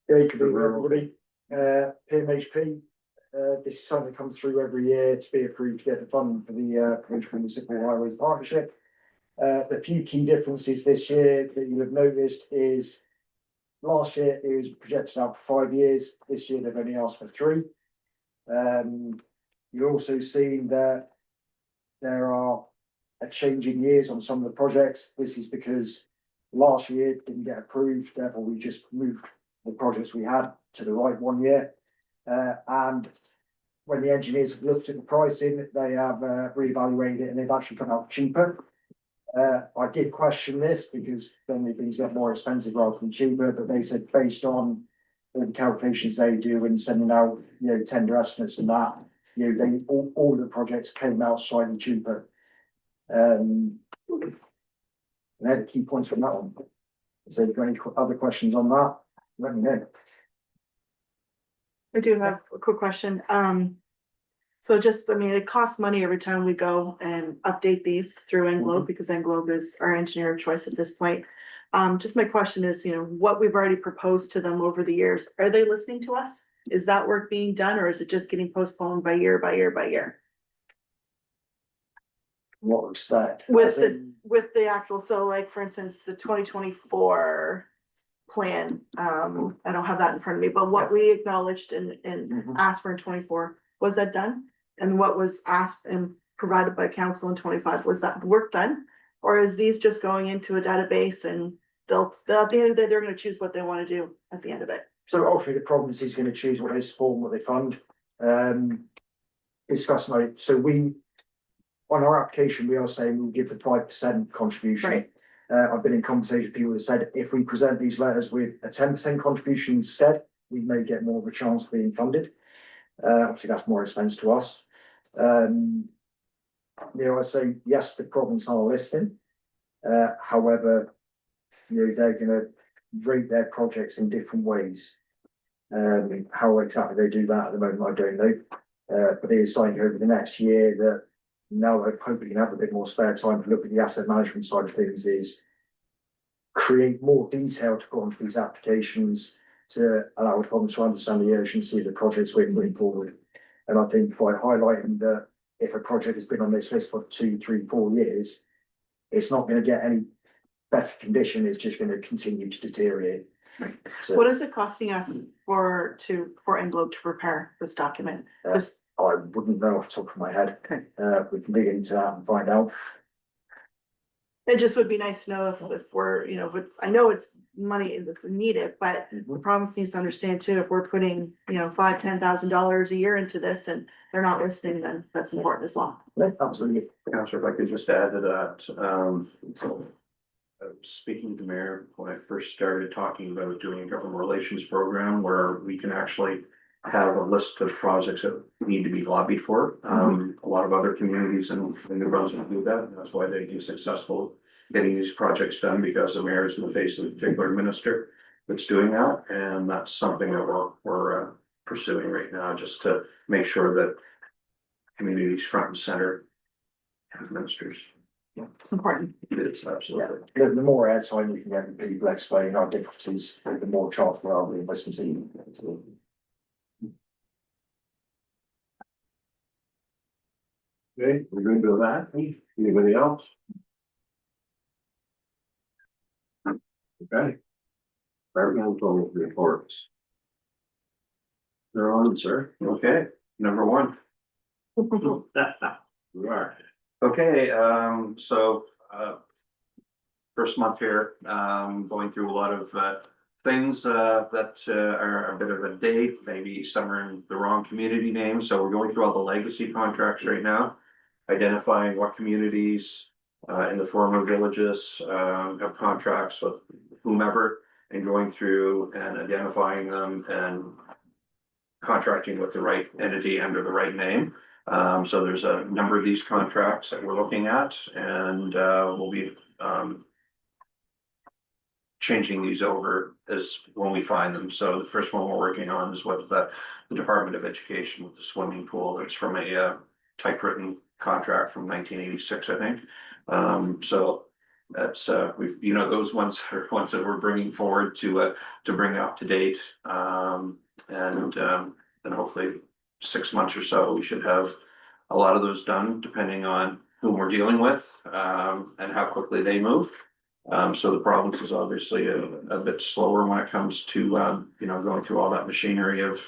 Yeah, good evening, everybody. PMHP, this is something that comes through every year to be approved to get the funding for the Provincial Municipal Highways Partnership. The few key differences this year that you have noticed is last year it was projected out for 5 years. This year they've only asked for 3. You're also seeing that there are a change in years on some of the projects. This is because last year didn't get approved, therefore we just moved the projects we had to the right 1 year. And when the engineers have looked at the pricing, they have reevaluated it and they've actually come out cheaper. I did question this because then things get more expensive rather than cheaper, but they said based on all the calculations they do and sending out, you know, tender estimates and that, you know, all the projects came out slightly cheaper. And I had key points from that one. Is there any other questions on that? Let me know. I do have a quick question. So just, I mean, it costs money every time we go and update these through Englobe because Englobe is our engineer of choice at this point. Just my question is, you know, what we've already proposed to them over the years, are they listening to us? Is that work being done or is it just getting postponed by year by year by year? What was that? With the actual, so like, for instance, the 2024 plan, I don't have that in front of me, but what we acknowledged and asked for in 24, was that done? And what was asked and provided by council in 25, was that work done? Or is these just going into a database and they'll at the end of the day, they're gonna choose what they wanna do at the end of it? So ultimately, the problem is he's gonna choose what they support and what they fund. Discussing it, so on our application, we are saying we'll give the 5% contribution. Right. I've been in conversation with people who said if we present these letters with a 10% contribution instead, we may get more of a chance of being funded. Obviously, that's more expense to us. You know, I say yes, the province are listening. However, you know, they're gonna rate their projects in different ways. How exactly they do that at the moment, I don't know. But it is something over the next year that now I hope we can have a bit more spare time to look at the asset management side of things, is create more detail to put onto these applications to allow the province to understand the urgency of the projects we're moving forward. And I think by highlighting that if a project has been on this list for 2, 3, 4 years, it's not going to get any better condition, it's just going to continue to deteriorate. So What is it costing us for Englobe to prepare this document? Just I wouldn't know off the top of my head. Okay. We can dig into that and find out. It just would be nice to know if we're, you know, if it's, I know it's money that's needed, but the province needs to understand too, if we're putting, you know, $5,000-10,000 a year into this and they're not listening, then that's important as well. Absolutely. Counselor, if I could just add to that, speaking to the mayor, when I first started talking about doing a government relations program where we can actually have a list of projects that need to be lobbied for. A lot of other communities in New Brunswick do that, and that's why they do successful getting these projects done, because the mayor is in the face of a particular minister that's doing that, and that's something that we're pursuing right now, just to make sure that communities front and center have ministers. It's important. It is absolutely. The more airtime we can get with people explaining our differences, the more chance we are being listened to. Okay, we're good with that. Anybody else? Okay. Environmental reports. They're on, sir. Okay, number one. You are. Okay, so, first month here, going through a lot of, things, that, are a bit of a date, maybe some are in the wrong community name, so we're going through all the legacy contracts right now. Identifying what communities, in the former villages, have contracts with whomever, and going through and identifying them and contracting with the right entity under the right name. So there's a number of these contracts that we're looking at, and we'll be changing these over as when we find them. So the first one we're working on is with the Department of Education with the swimming pool. That's from a typewritten contract from 1986, I think. So that's we've, you know, those ones are ones that we're bringing forward to bring up to date, and then hopefully 6 months or so we should have a lot of those done, depending on whom we're dealing with, and how quickly they move. So the province is obviously a bit slower when it comes to you know, going through all that machinery of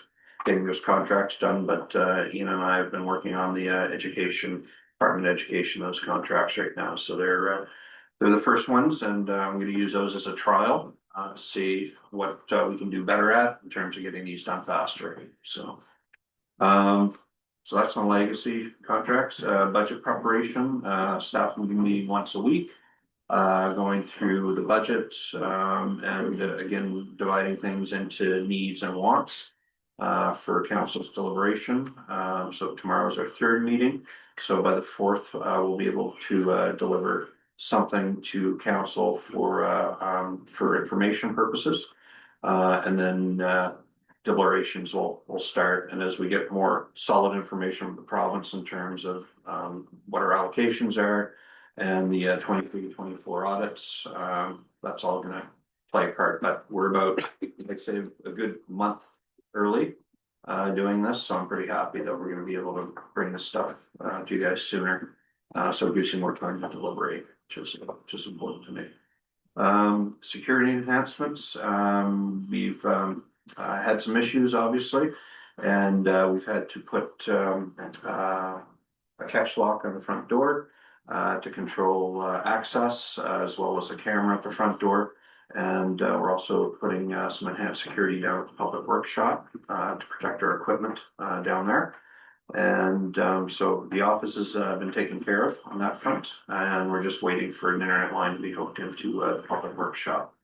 getting those contracts done, but Ian and I have been working on the Department of Education, those contracts right now, so they're the first ones, and I'm gonna use those as a trial to see what we can do better at in terms of getting these done faster, so. So that's on legacy contracts, budget preparation, staff meeting once a week. Going through the budget, and again, dividing things into needs and wants. for council's deliberation. So tomorrow is our third meeting. So by the fourth, we'll be able to deliver something to council for information purposes. And then deliberations will start. And as we get more solid information from the province in terms of what our allocations are and the 23-24 audits, that's all gonna play a part. But we're about, I'd say, a good month early doing this, so I'm pretty happy that we're gonna be able to bring this stuff to you guys sooner. So it gives you more time to deliberate, which is important to me. Security enhancements, we've had some issues, obviously, and we've had to put a catch lock on the front door to control access, as well as a camera at the front door. And we're also putting some enhanced security down at the public workshop to protect our equipment down there. And so the office has been taken care of on that front, and we're just waiting for an internet line to be hooked into the public workshop.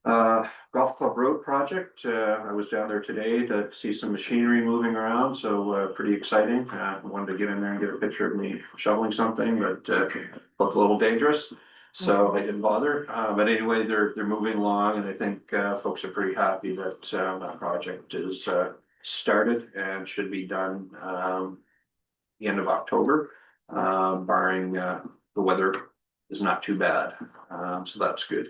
Golf Club Road project, I was down there today to see some machinery moving around, so pretty exciting. Wanted to get in there and get a picture of me shoveling something, but looked a little dangerous, so I didn't bother. But anyway, they're moving along, and I think folks are pretty happy that that project is started and should be done the end of October, barring the weather is not too bad, so that's good.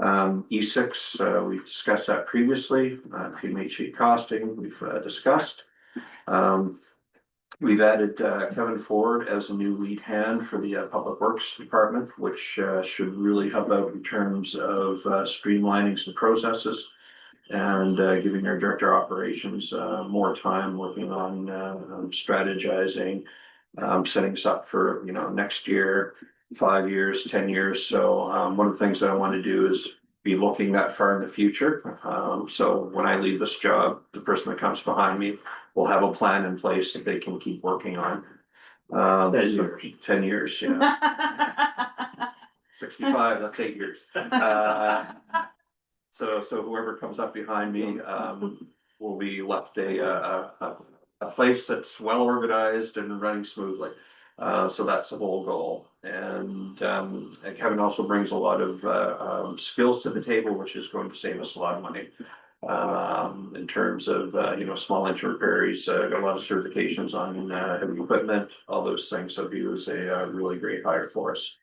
E6, we've discussed that previously. PMHE costing, we've discussed. We've added Kevin Ford as a new lead hand for the Public Works Department, which should really help out in terms of streamlining some processes and giving our Director of Operations more time working on strategizing, setting us up for, next year, 5 years, 10 years. So one of the things that I want to do is be looking that far in the future. So when I leave this job, the person that comes behind me will have a plan in place that they can keep working on. 10 years. 10 years, yeah. 65, that's 8 years. So whoever comes up behind me will be left a place that's well organized and running smoothly. So that's the whole goal. And Kevin also brings a lot of skills to the table, which is going to save us a lot of money in terms of small engine repairs. Got a lot of certifications on heavy equipment, all those things. So he was a really great hire for us.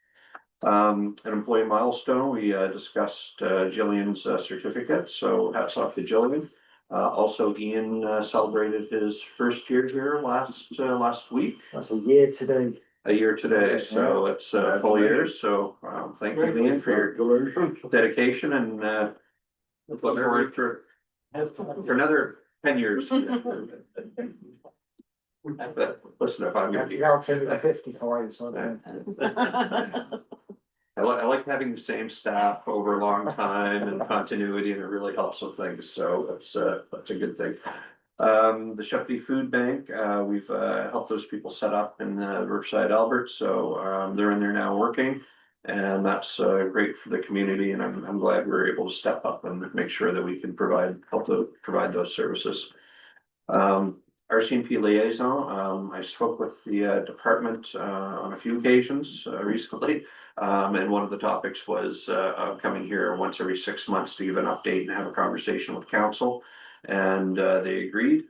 An employee milestone, we discussed Jillian's certificate, so hats off to Jillian. Also, Ian celebrated his first year here last week. That's a year today. A year today, so it's a full year, so thank you, Ian, for your dedication, and look forward for another 10 years. Listen, if I'm gonna be. You're up to 55, so I like having the same staff over a long time and continuity, and it really helps with things, so that's a good thing. The Shepley Food Bank, we've helped those people set up in Riverside, Albert, so they're in there now working, and that's great for the community, and I'm glad we're able to step up and make sure that we can help to provide those services. RCMP liaison, I spoke with the department on a few occasions recently. And one of the topics was coming here once every 6 months to give an update and have a conversation with council. And they agreed.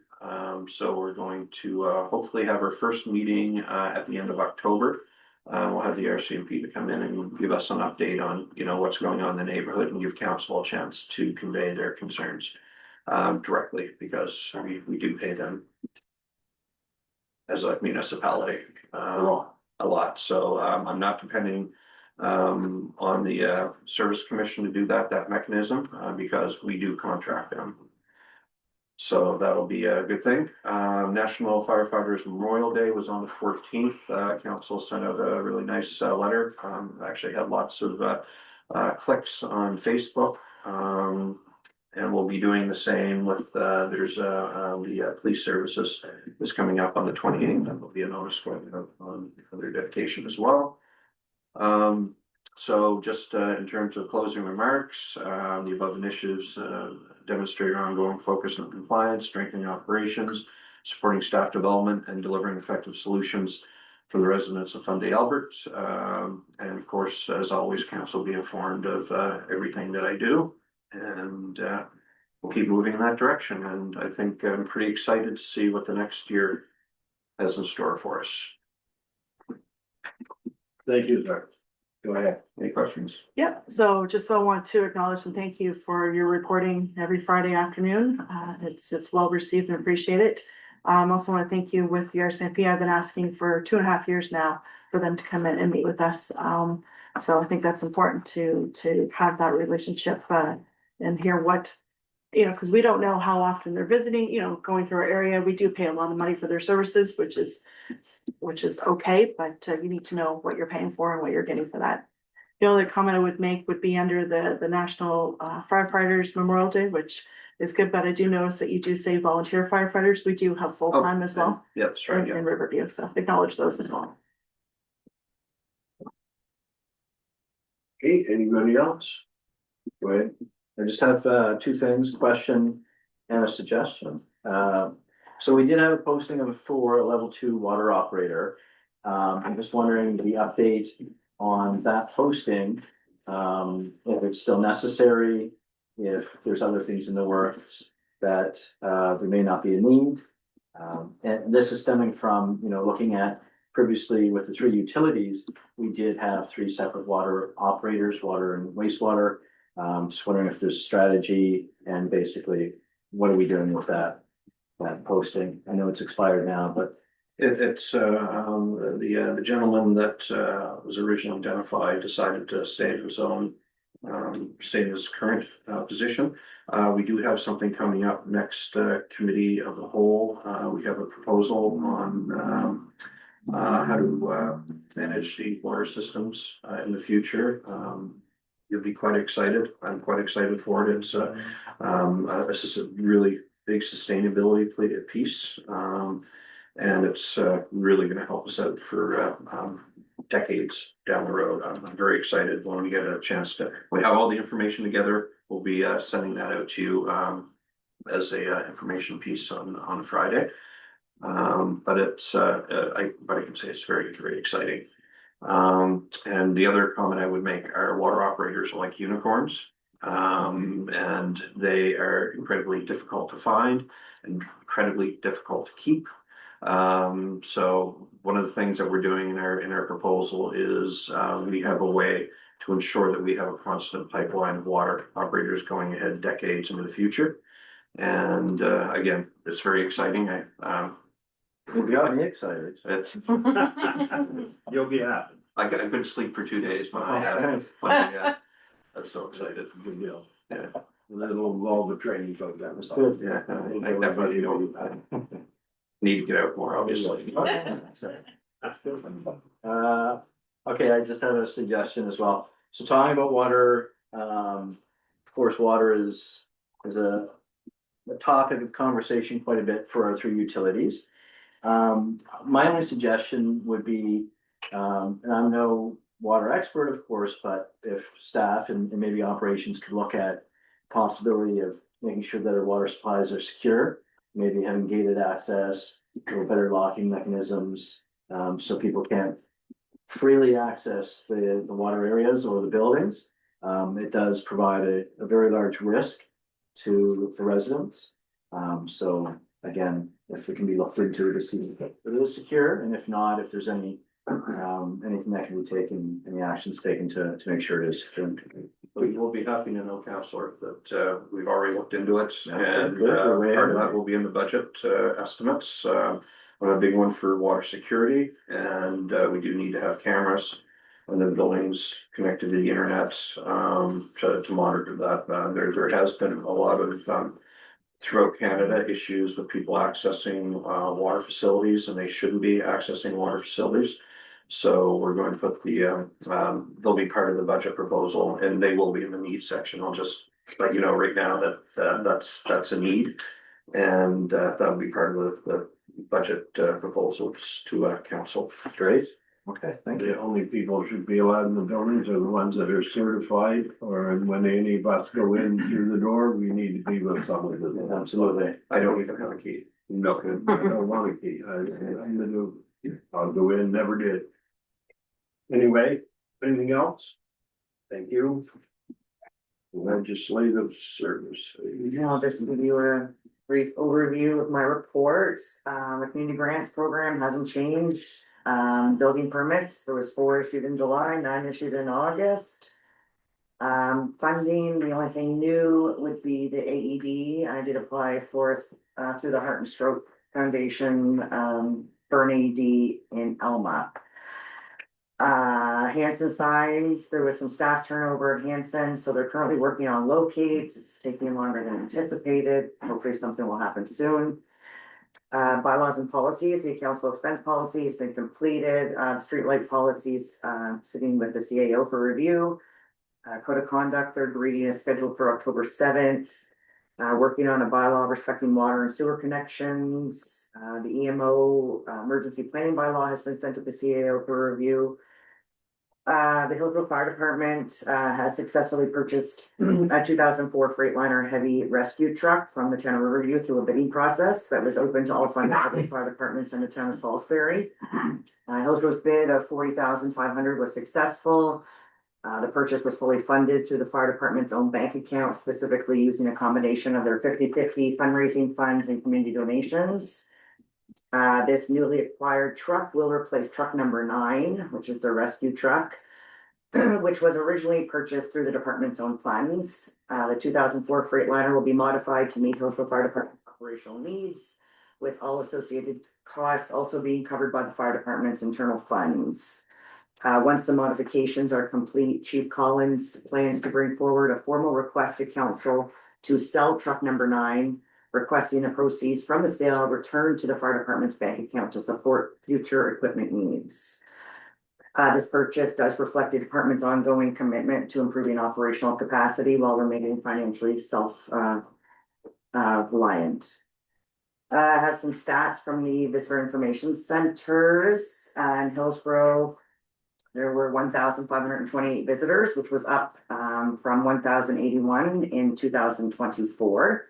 So we're going to hopefully have our first meeting at the end of October. We'll have the RCMP to come in and give us an update on, what's going on in the neighborhood, and give council a chance to convey their concerns directly, because we do pay them as a municipality a lot. So I'm not depending on the Service Commission to do that mechanism because we do contract them. So that'll be a good thing. National Firefighters Memorial Day was on the 14th. Council sent out a really nice letter. Actually had lots of clicks on Facebook. And we'll be doing the same with, there's the police services is coming up on the 28th. There'll be a notice going out on their dedication as well. So just in terms of closing remarks, the above initiatives demonstrate our ongoing focus on compliance, strengthening operations, supporting staff development, and delivering effective solutions for the residents of Fundy Albert. And of course, as always, council will be informed of everything that I do. And we'll keep moving in that direction. And I think I'm pretty excited to see what the next year has in store for us. Thank you, sir. Go ahead. Any questions? Yep, so just so I want to acknowledge and thank you for your reporting every Friday afternoon. It's well received and appreciate it. Also want to thank you with the RCMP. I've been asking for 2.5 years now for them to come in and meet with us. So I think that's important to have that relationship and hear what, because we don't know how often they're visiting, going through our area. We do pay a lot of money for their services, which is okay, but you need to know what you're paying for and what you're getting for that. The only comment I would make would be under the National Firefighters Memorial Day, which is good, but I do notice that you do say volunteer firefighters. We do have full-time as well Yeah, that's right. in Riverview, so acknowledge those as well. Okay, anybody else? Go ahead. I just have two things, a question and a suggestion. So we did have a posting for a level 2 water operator. I'm just wondering the update on that posting, if it's still necessary, if there's other things in the works that there may not be a need. And this is stemming from, looking at previously with the 3 utilities, we did have 3 separate water operators, water and wastewater. Just wondering if there's a strategy and basically what are we doing with that posting? I know it's expired now, but It's the gentleman that was originally identified decided to stay in his own, stay in his current position. We do have something coming up next committee of the whole. We have a proposal on how to manage the water systems in the future. You'll be quite excited. I'm quite excited for it. It's this is a really big sustainability piece. And it's really going to help us out for decades down the road. I'm very excited when we get a chance to, we have all the information together. We'll be sending that out to you as a information piece on Friday. But it's I can say it's very, very exciting. And the other comment I would make are water operators are like unicorns. And they are incredibly difficult to find and incredibly difficult to keep. So one of the things that we're doing in our proposal is we have a way to ensure that we have a constant pipeline of water operators going ahead decades into the future. And again, it's very exciting. it got me excited. It's You'll be happy. I couldn't sleep for 2 days when I I'm so excited. Good deal. Yeah. And then it'll involve the training program. It's good. Yeah, I definitely need to get out more, obviously. That's good. Okay, I just have a suggestion as well. So talking about water, of course, water is a topic of conversation quite a bit for our 3 utilities. My only suggestion would be, and I'm no water expert, of course, but if staff and maybe operations could look at possibility of making sure that our water supplies are secure, maybe having gated access or better locking mechanisms, so people can't freely access the water areas or the buildings. It does provide a very large risk to the residents. So again, if it can be looked into to see if it is secure, and if not, if there's anything that can be taken, any actions taken to make sure it is secure. We will be happy to know, Councillor, that we've already looked into it, and good. part of that will be in the budget estimates. On a big one for water security, and we do need to have cameras in the buildings connected to the internet to monitor that. There has been a lot of throughout Canada issues with people accessing water facilities, and they shouldn't be accessing water facilities. So we're going to put they'll be part of the budget proposal, and they will be in the needs section. I'll just let you know right now that that's a need, and that'll be part of the budget proposals to council. Great. Okay, thank you. The only people who should be allowed in the buildings are the ones that are certified, or when any of us go in through the door, we need to be with someone. that's- Absolutely. I don't even have a key. No, I don't want a key. I'm gonna, I'll go in, never did. Anyway, anything else? Thank you. Legislative service. I'll just give you a brief overview of my reports. The community grants program hasn't changed. Building permits, there was 4 issued in July, 9 issued in August. Funding, the only thing new would be the AED. I did apply for, through the Heart and Stroke Foundation, for an AED in Elma. Hanson Signs, there was some staff turnover at Hanson, so they're currently working on locates. It's taking longer than anticipated. Hopefully something will happen soon. Bylaws and policies, the council expense policy has been completed. Streetlight policies, sitting with the CAO for review. Code of conduct, third reading is scheduled for October 7th. Working on a bylaw respecting water and sewer connections. The EMO, emergency planning bylaw has been sent to the CAO for review. The Hillsborough Fire Department, has successfully purchased a 2004 Freightliner heavy rescue truck from the town of Riverview through a bidding process that was open to all funded fire departments in the town of Salisbury. Hillsborough's bid of $40,500 was successful. The purchase was fully funded through the fire department's own bank account, specifically using a combination of their 50/50 fundraising funds and community donations. This newly acquired truck will replace truck number 9, which is the rescue truck, which was originally purchased through the department's own funds. The 2004 Freightliner will be modified to meet Hillsborough Fire Department's operational needs, with all associated costs also being covered by the fire department's internal funds. Once the modifications are complete, Chief Collins plans to bring forward a formal request to council to sell truck number 9, requesting the proceeds from the sale return to the fire department's bank account to support future equipment needs. This purchase does reflect the department's ongoing commitment to improving operational capacity while remaining financially reliant. Has some stats from the visitor information centers in Hillsborough. There were 1,528 visitors, which was up from 1,081 in 2024.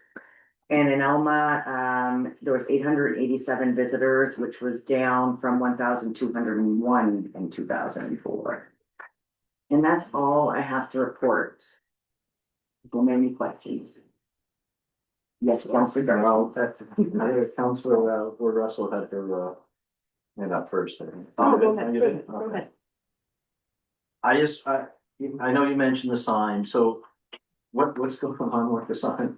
And in Elma, there was 887 visitors, which was down from 1,201 in 2004. And that's all I have to report. Don't have any questions. Yes, Councilor Darrell. Councilor Ward Russell had her hand up first. Oh, go ahead, You go did? ahead, go Okay. ahead. I know you mentioned the sign, so what's going on with the sign?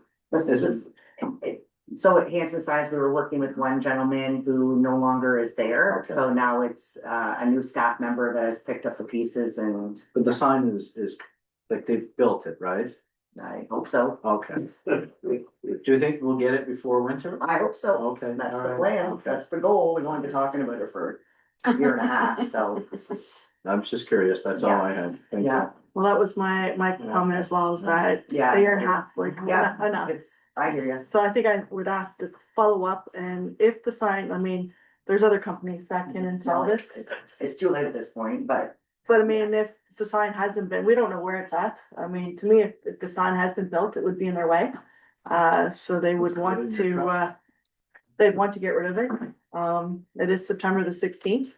So at Hanson Signs, we were working with one gentleman who no longer is there. Okay. So now it's a new staff member that has picked up the pieces, and But the sign is like they've built it, right? I hope so. Okay. Do you think we'll get it before winter? I hope so. Okay. That's all the right, plan. okay. That's the goal. We've only been talking about it for a year and a half, so. I'm just curious, that's all I had. Thank you. Yeah, Well, that was my comment as well, is that Yeah. a year and a half, like, Yeah. enough. I hear you. So I think I would ask to follow up, and if the sign, I mean, there's other companies that can install this. It's too late at this point, but But I mean, if the sign hasn't been, we don't know where it's at. I mean, to me, if the sign has been built, it would be in their way. So they would want to, they'd want to get rid of it. It is September the 16th.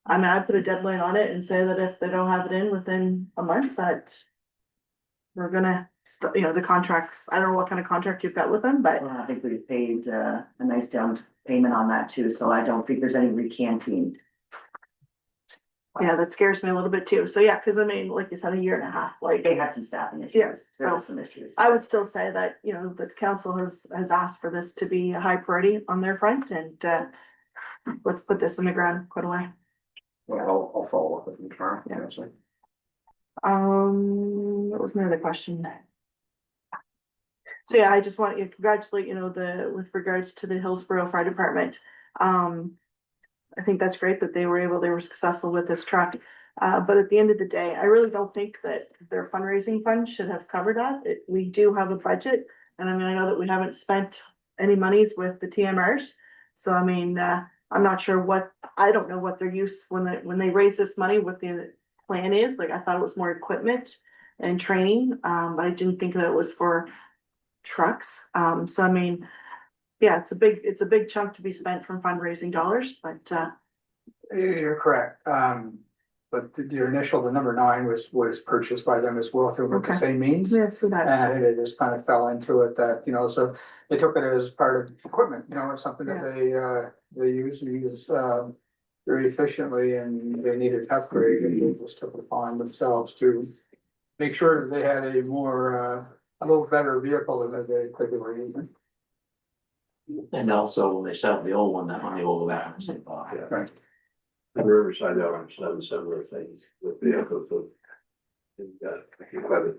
I mean, I put a deadline on it and say that if they don't have it in within a month, that we're gonna, the contracts, I don't know what kind of contract you've got with them, but I think we paid a nice down payment on that too, so I don't think there's any recanting. yeah, that scares me a little bit too. So yeah, cause I mean, like you said, a year and a half, like. They had some staffing Yeah, issues. There was so some issues. I would still say that, the council has asked for this to be a high priority on their front, and let's put this in the ground quite away. Well, I'll follow up with you tomorrow. Yeah. Actually. What was my other question? So yeah, I just want to congratulate, with regards to the Hillsborough Fire Department. I think that's great that they were successful with this truck. But at the end of the day, I really don't think that their fundraising fund should have covered that. We do have a budget, and I mean, I know that we haven't spent any monies with the TMRs. So I mean, I'm not sure what, I don't know what their use, when they raise this money, what the plan is, like, I thought it was more equipment and training, but I didn't think that it was for trucks, so I mean, yeah, it's a big chunk to be spent from fundraising dollars, but, You're correct, but your initial, the number 9 was purchased by them as well through the Okay. same means. yeah, so that, And I think they just kind of fell into it that, you know, so they took it as part of equipment, you know, it's something that they use very efficiently and they needed to upgrade and they just took it upon themselves to make sure that they had a more, a little better vehicle than they were using. And also, when they sell the old one, that money will go back and say, Right. The Riverside Orange done similar things with vehicles of. Equipment.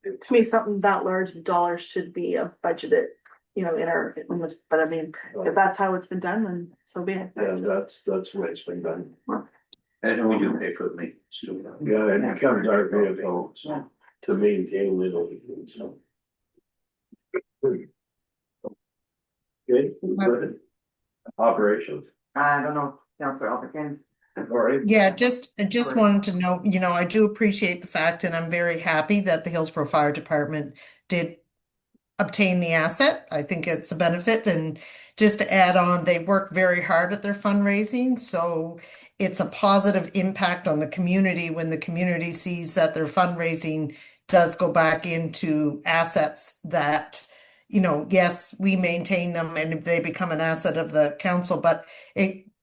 to me, something that large of dollars should be a budgeted, you know, in our, but I mean, if that's how it's been done, then so be it. Yeah, that's the way it's been done. And we do pay for the maintenance too. Yeah, it becomes our vehicle to maintain little, so. Good, good. Operations, I don't know, Councilor Alpert. all right. Yeah, I just wanted to know, you know, I do appreciate the fact, and I'm very happy that the Hillsborough Fire Department did obtain the asset. I think it's a benefit, and just to add on, they work very hard at their fundraising, so it's a positive impact on the community when the community sees that their fundraising does go back into assets that, you know, yes, we maintain them and they become an asset of the council, but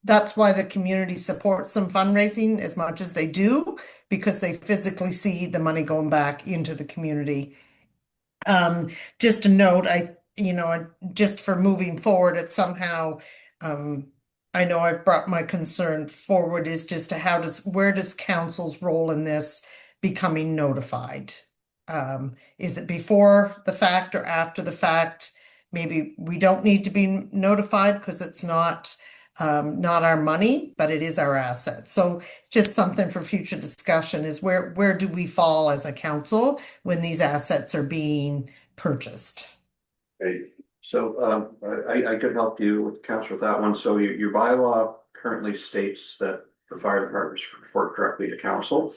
that's why the community supports some fundraising as much as they do, because they physically see the money going back into the community. Just a note, just for moving forward, it's somehow, I know I've brought my concern forward is just to where does council's role in this becoming notified? Is it before the fact or after the fact? Maybe we don't need to be notified because it's not our money, but it is our asset. So just something for future discussion is where do we fall as a council when these assets are being purchased? Hey, So I could help you with counsel with that one. So your bylaw currently states that the fire departments report directly to council.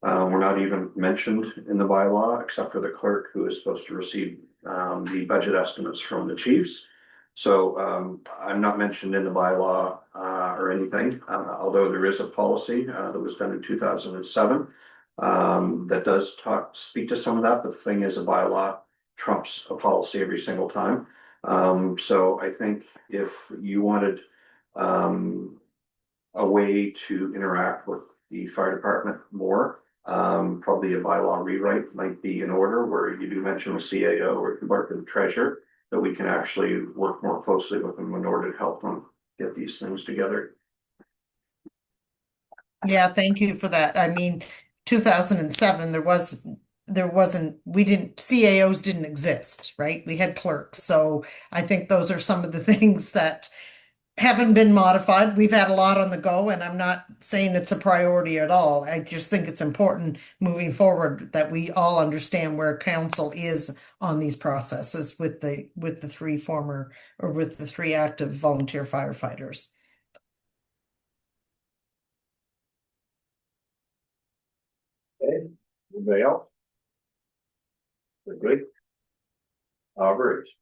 We're not even mentioned in the bylaw except for the clerk, who is supposed to receive the budget estimates from the chiefs. So I'm not mentioned in the bylaw or anything, although there is a policy that was done in 2007 that does speak to some of that. But the thing is, a bylaw trumps a policy every single time. So I think if you wanted a way to interact with the fire department more, probably a bylaw rewrite might be in order, where you do mention the CAO or the clerk of the treasurer, that we can actually work more closely with them in order to help them get these things together. Yeah, thank you for that. I mean, 2007, CAOs didn't exist, right? We had clerks. So I think those are some of the things that haven't been modified. We've had a lot on the go, and I'm not saying it's a priority at all. I just think it's important moving forward that we all understand where council is on these processes with the three active volunteer firefighters. Okay, anybody else? We're good. Operations.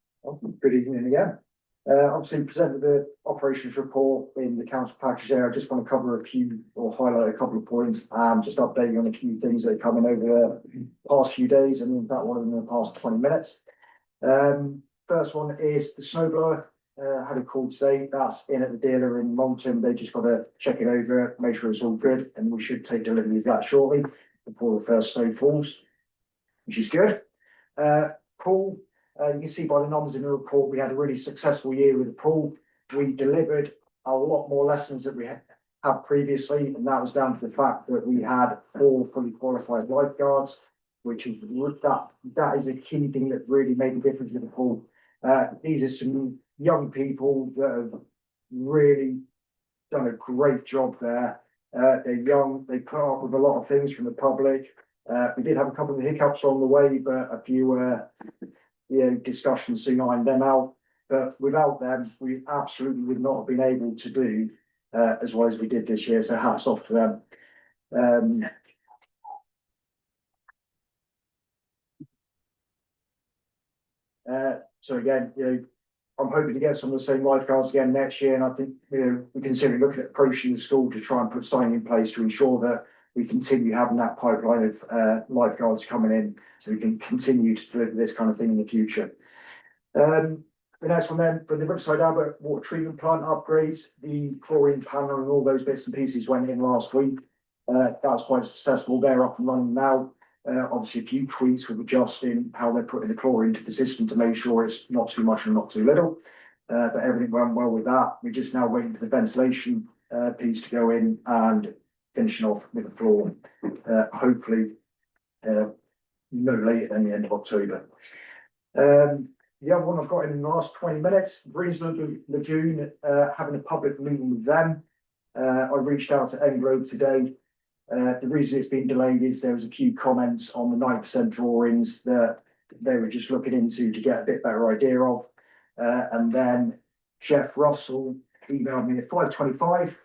Good evening again. Obviously presented the operations report in the council package there. I just want to cover a few or highlight a couple of points. Just updating on a few things that are coming over the past few days, and in fact one of them in the past 20 minutes. First one is the snowblower. Had a call today. That's in at the dealer in Moulton. They just got to check it over, make sure it's all good, and we should take delivery of that shortly before the first snow falls, which is good. Pool. You can see by the numbers in the report, we had a really successful year with the pool. We delivered a lot more lessons that we had previously, and that was down to the fact that we had 4 fully qualified lifeguards, which is that is a key thing that really made a difference in the pool. These are some young people that have really done a great job there. They're young, they put up with a lot of things from the public. We did have a couple of hiccups on the way, but a few discussions soon ironed them out. but without them, we absolutely would not have been able to do as well as we did this year, so hats off to them. So again, I'm hoping to get some of the same lifeguards again next year, and I think, we're considering looking at approaching the school to try and put something in place to ensure that we continue having that pipeline of lifeguards coming in, so we can continue to deliver this kind of thing in the future. The next one then, for the Riverside Albert water treatment plant upgrades, the chlorine panel and all those bits and pieces went in last week. That was quite successful. They're up and running now. Obviously a few tweaks with adjusting how they're putting the chlorine into the system to make sure it's not too much and not too little. But everything went well with that. We're just now waiting for the ventilation piece to go in and finishing off with the floor. Hopefully no later than the end of October. The other one I've got in the last 20 minutes, Breezeland Lagoon, having a public meeting with them. I reached out to Englobe today. The reason it's been delayed is there was a few comments on the 9% drawings that they were just looking into to get a bit better idea of. And then Jeff Russell emailed me at 5:25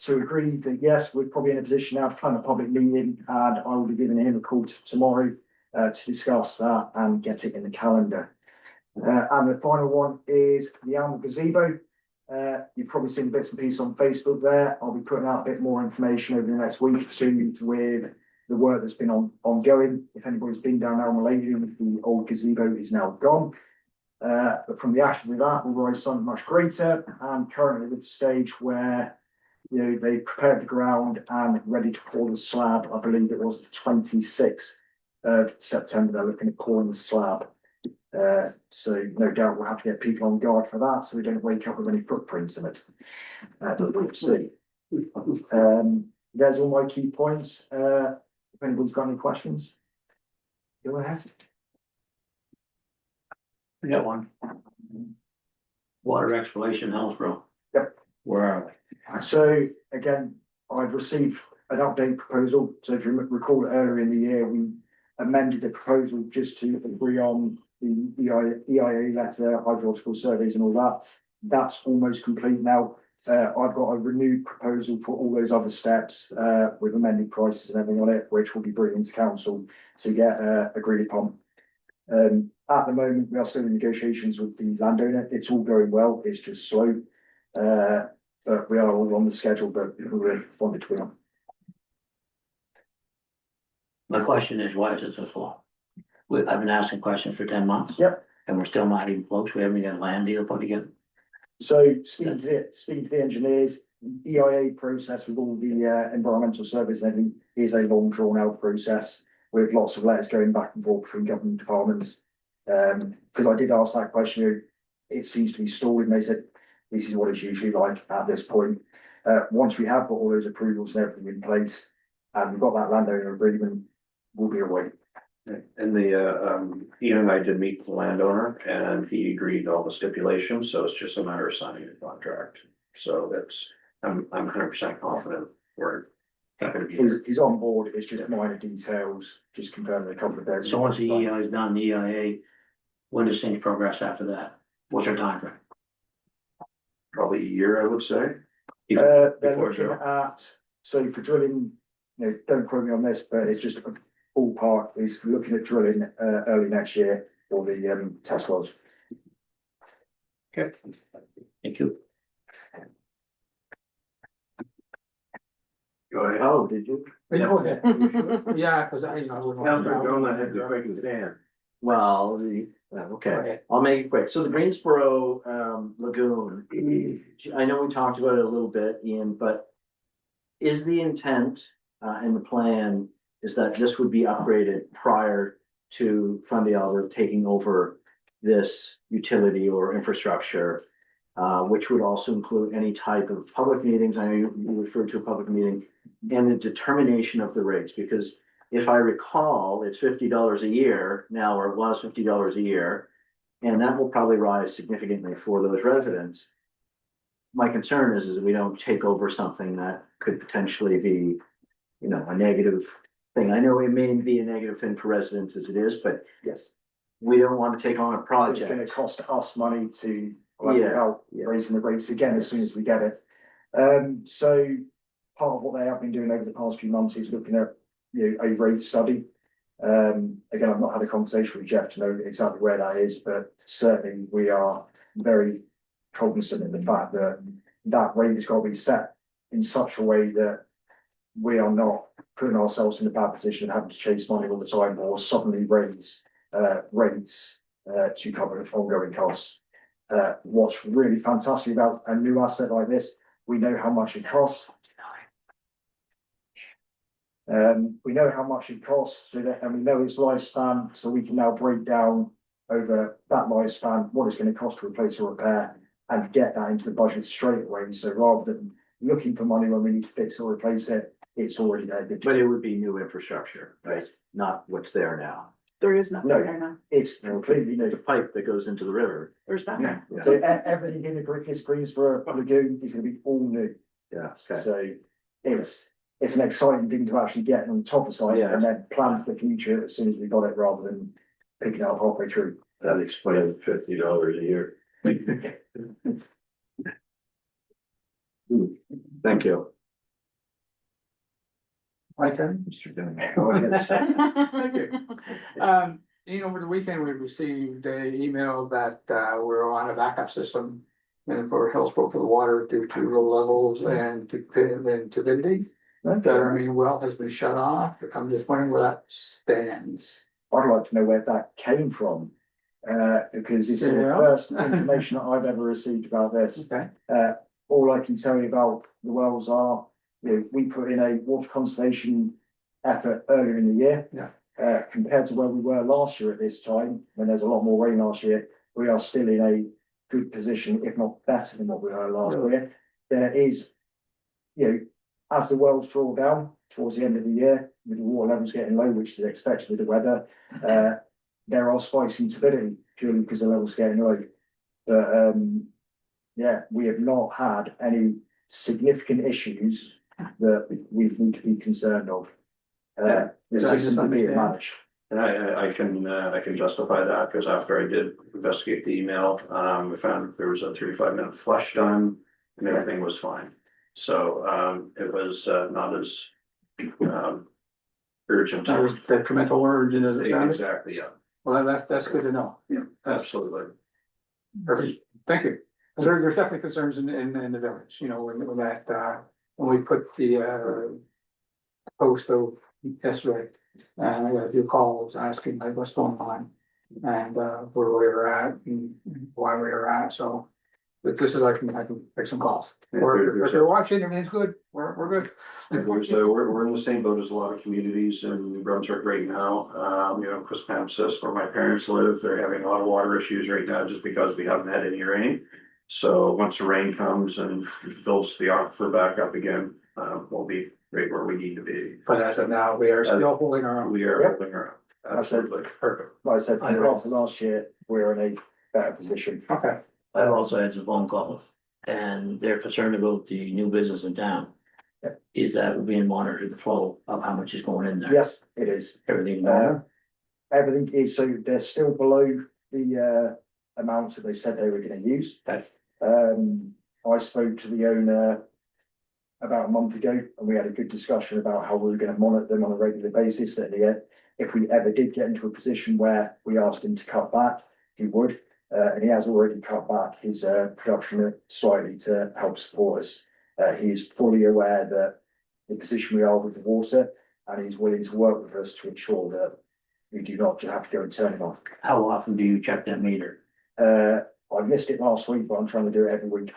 to agree that yes, we're probably in a position now to plan a public meeting, and I will be giving him a call tomorrow to discuss that and get it in the calendar. And the final one is the Alma Gazebo. You've probably seen bits and pieces on Facebook there. I'll be putting out a bit more information over the next week or two with the work that's been ongoing. If anybody's been down Alma lately, the old gazebo is now gone. But from the ashes of that, we'll rise something much greater, and currently at the stage where they prepared the ground and ready to pour the slab. I believe it was the 26th of September. They're looking at pouring the slab. So no doubt we'll have to get people on guard for that, so we don't wake up with any footprints in it. We'll see. There's all my key points. If anybody's got any questions, go ahead. I got one. Water exploration, Hillsborough. Yep. Where are we? So again, I've received an update proposal. So if you recall earlier in the year, we amended the proposal just to agree on the EIA letter, hydrological surveys and all that. That's almost complete now. I've got a renewed proposal for all those other steps with amended prices and everything on it, which will be bringing to council to get agreed upon. At the moment, we are still in negotiations with the landowner. It's all going well. It's just slow. But we are all on the schedule, but we're wanted to be on. My question is, why is it so slow? I've been asking questions for 10 months. Yep. And we're still not even close. We haven't got a land deal put together. So speaking to the engineers, EIA process with all the environmental surveys and everything is a long drawn out process with lots of letters going back and forth between government departments. Because I did ask that question, it seems to be stalled, and they said this is what it's usually like at this point. Once we have got all those approvals and everything in place, and we've got that landowner agreement, we'll be away. And Ian and I did meet with the landowner, and he agreed to all the stipulations, so it's just a matter of signing the contract. So I'm 100% confident we're not gonna be. He's on board, it's just minor details, just confirming a couple of days. So once the EIA is done, the EIA, when does things progress after that? What's our time frame? Probably a year, I would say. They're Before looking zero. at, so for drilling, don't quote me on this, but it's just a ballpark, is looking at drilling early next year for the test wells. Okay. Thank you. Go ahead. Oh, did you? Yeah, because I know. Councilor Jonah had to quick his hand. Well, okay, I'll make it quick. So the Greensboro Lagoon, I know we talked about it a little bit, Ian, but is the intent and the plan is that this would be upgraded prior to Fundy Albert taking over this utility or infrastructure, which would also include any type of public meetings. I know you referred to a public meeting, and the determination of the rates, because if I recall, it's $50 a year now, or it was $50 a year, and that will probably rise significantly for those residents. My concern is that we don't take over something that could potentially be, a negative thing. I know it may be a negative thing for residents as it is, but Yes. we don't want to take on a It's gonna project. cost us money to Yeah, out yeah. raising the rates again as soon as we get it. So part of what they have been doing over the past few months is looking at, a rate study. Again, I've not had a conversation with Jeff to know exactly where that is, but certainly we are very cognizant of the fact that that rate has got to be set in such a way that we are not putting ourselves in a bad position of having to chase money all the time or suddenly raise rates to cover ongoing costs. What's really fantastic about a new asset like this, we know how much it costs. We know how much it costs, and we know its lifespan, so we can now break down over that lifespan, what it's going to cost to replace or repair, and get that into the budget straight away. So rather than looking for money when we need to fix or replace it, it's already there. But it would be new infrastructure, right? Not what's there now. There is nothing No. there now. It's completely The new. pipe that goes into the river. There's nothing. So everything in the Greensboro lagoon is going to be all new. Yeah, okay. So it's an exciting thing to actually get on top of site Yeah. and then plan for the future as soon as we got it, rather than picking it up halfway through. That explains $50 a year. Thank you. My turn. Mr. Denny. Thank you. Over the weekend, we received a email that we're on a backup system. And for Hillsborough for the water due to low levels and turbidity. That our main well has been shut off. I'm just wondering where that stands. I'd like to know where that came from, because it's the Yeah. first information that I've ever received about this. Okay. All I can tell you about the wells are, we put in a water conservation effort earlier in the year. Yeah. Compared to where we were last year at this time, when there's a lot more rain last year, we are still in a good position, if not better than what we were last year. There is, as the wells draw down towards the end of the year, with the water levels getting low, which is expected with the weather, there are spikes in turbidity purely because the levels getting low. But we have not had any significant issues that we need to be concerned of. The system to be managed. And I can justify that, because after I did investigate the email, we found there was a 35-minute flush done and everything was fine. So, it was, not as, urgent. That was detrimental urgent as it sounded. Exactly, yeah, Well, that's good to know. absolutely. Perfect. Thank you. There's definitely concerns in the village, when we put the post of yesterday. And I got a few calls asking like what's going on and where we were at and why we were at, so. But this is, I can make some calls. Or if they're watching, everything's good, we're good. We're in the same boat as a lot of communities in New Brunswick right now. Quispamsis, where my parents live, they're having a lot of water issues right now just because we haven't had any rain. So once the rain comes and builds the aquifer back up again, we'll be right where we need to be. But as of now, we are still holding our own. We are Yep. holding our own. Absolutely. Perfect. Like I said, I compared to last year, we're in a better position. Okay. I've also had some phone calls and they're concerned about the new business in town. Yep. Is that being monitored, the flow of how much is going in there? Yes, it is. Everything normal? Everything is, so they're still below the amounts that they said they were gonna use. Okay. I spoke to the owner about a month ago, and we had a good discussion about how we were gonna monitor them on a regular basis, that if we ever did get into a position where we asked him to cut back, he would. And he has already cut back his production slightly to help support us. He is fully aware that the position we are with the water, and he's willing to work with us to ensure that we do not just have to go and turn it off. How often do you check that meter? I missed it last week, but I'm trying to do it every week.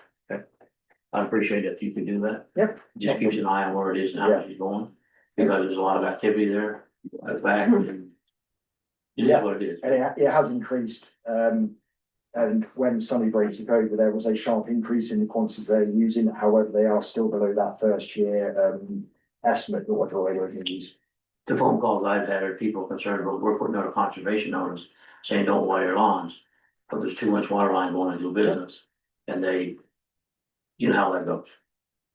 I appreciate it if you could do that. Yep. Just keeps an eye on where it is and how much is going, because there's a lot of activity there at the back and. It is what it is. And it has increased, and when Sunnybreak took over, there was a sharp increase in the quantities they're using, however, they are still below that first year estimate that what they were going to use. The phone calls I've had are people concerned about, we're putting out a conservation notice saying don't water your lawns. But there's too much water line going into business and they, you know how that goes.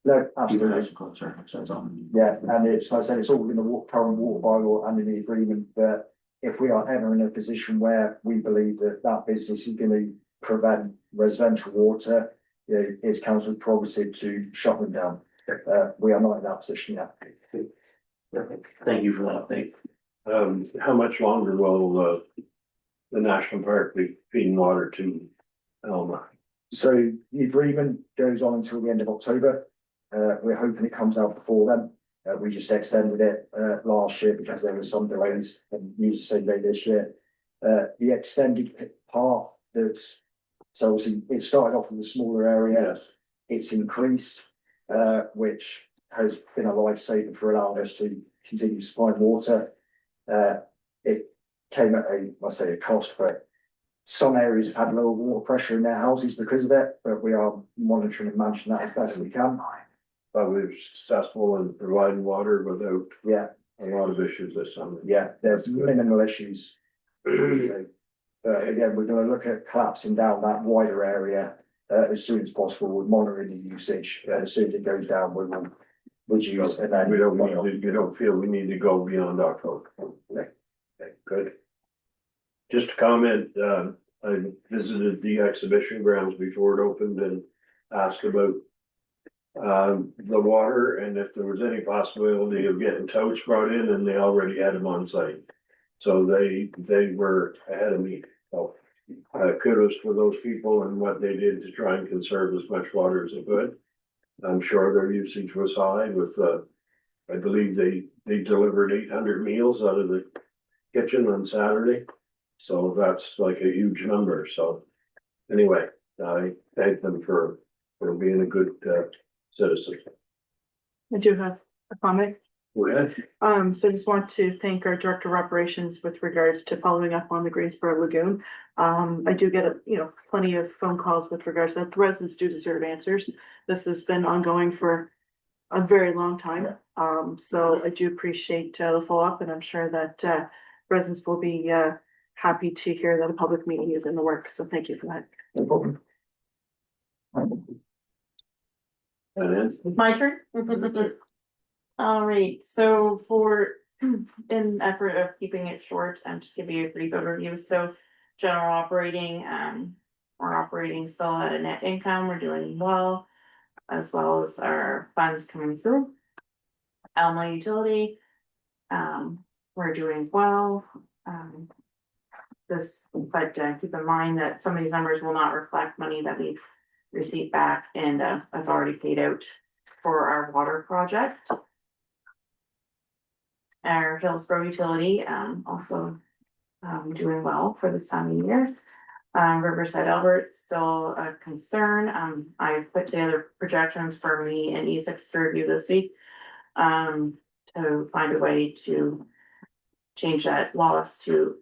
No, People absolutely. have some concerns, that's all. Yeah, and it's, like I said, it's all in the current water bylaw and in the agreement that if we are ever in a position where we believe that that business is going to prevent residential water, it's council's prerogative to shut them down. We are not in that position yet. Thank you for that update. How much longer will the national park be feeding water to Elma? So the agreement goes on until the end of October. We're hoping it comes out before then. We just extended it last year because there were some delays and used the same day this year. The extended part that's, so obviously it started off in a smaller area. Yes. It's increased, which has been a lifesaver for allowing us to continue supplying water. It came at a cost, but some areas have had lower water pressure in their houses because of it, but we are monitoring and managing that as best as we can. But we were successful in providing water without Yeah, a lot of issues this summer. yeah, there's minimal issues. Again, we're gonna look at collapsing down that wider area as soon as possible. We're monitoring the usage. As soon as it goes down, we will reduce and then. We don't need to, you don't feel we need to go beyond October. Okay, good. Just a comment, I visited the exhibition grounds before it opened and asked about the water and if there was any possibility of getting totes brought in, and they already had them on site. So they were ahead of me. So kudos for those people and what they did to try and conserve as much water as they could. I'm sure their usage was high with I believe they delivered 800 meals out of the kitchen on Saturday. So that's like a huge number. So anyway, I thank them for being a good citizen. I do have a comment. Go ahead. So I just want to thank our Director of Operations with regards to following up on the Greensboro Lagoon. I do get plenty of phone calls with regards to that. The residents do deserve answers. This has been ongoing for a very long time. So I do appreciate the follow-up, and I'm sure that residents will be happy to hear that a public meeting is in the works. So thank you for that. No problem. And My turn? All right, so in effort of keeping it short, I'm just give you a brief overview. So general operating, we're operating still at a net income. We're doing well, as well as our funds coming through. Alma Utility, we're doing well. But keep in mind that some of these numbers will not reflect money that we've received back and have already paid out for our water project. Our Hillsborough Utility, also doing well for this time of year. Riverside Albert, still a concern. I put together projections for me and E6 to review this week. To find a way to change that loss to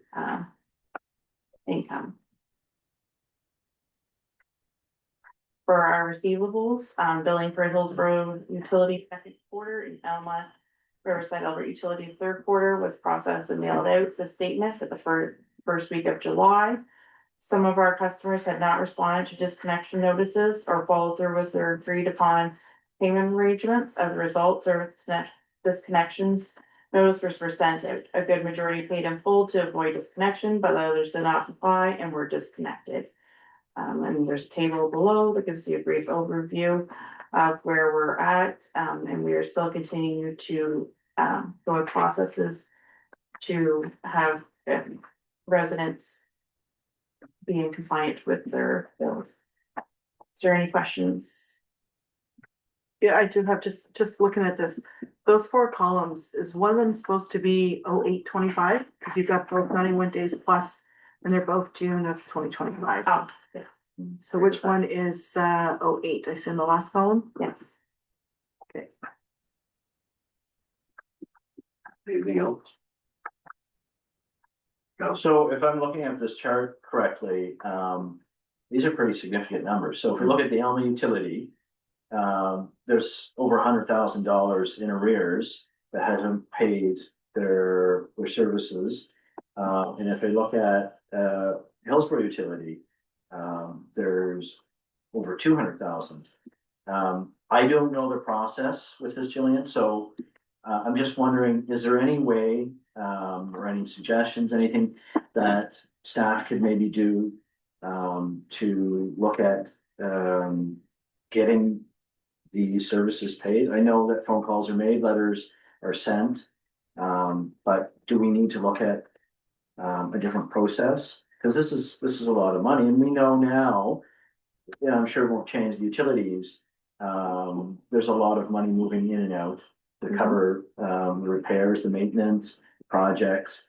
income. For our receivables, billing for Hillsborough Utility second quarter and Elma Riverside Albert Utility third quarter was processed and mailed out the statements at the first week of July. Some of our customers had not responded to disconnection notices or followed through with their agreed upon payment arrangements. As a result, service disconnections notices were sent out. A good majority paid in full to avoid disconnection, but others did not comply and were disconnected. And there's a table below that gives you a brief overview of where we're at, and we are still continuing to go with processes to have residents being compliant with their bills. Is there any questions? Yeah, I do have just looking at this, those 4 columns, is one of them supposed to be 08/25? Because you've got both 91 days plus, and they're both June of 2025. Oh, yeah. So which one is 08? I assume the last column? Yes. Okay. anything else? So if I'm looking at this chart correctly, these are pretty significant numbers. So if we look at the Elma Utility, there's over $100,000 in arrears that hasn't paid their services. And if we look at Hillsborough Utility, there's over 200,000. I don't know the process with this, Jillian, so I'm just wondering, is there any way, or any suggestions, anything that staff could maybe do? To look at, getting these services paid? I know that phone calls are made, letters are sent. But do we need to look at, a different process? Cause this is a lot of money and we know now, yeah, I'm sure it won't change the utilities. There's a lot of money moving in and out to cover, the repairs, the maintenance, projects.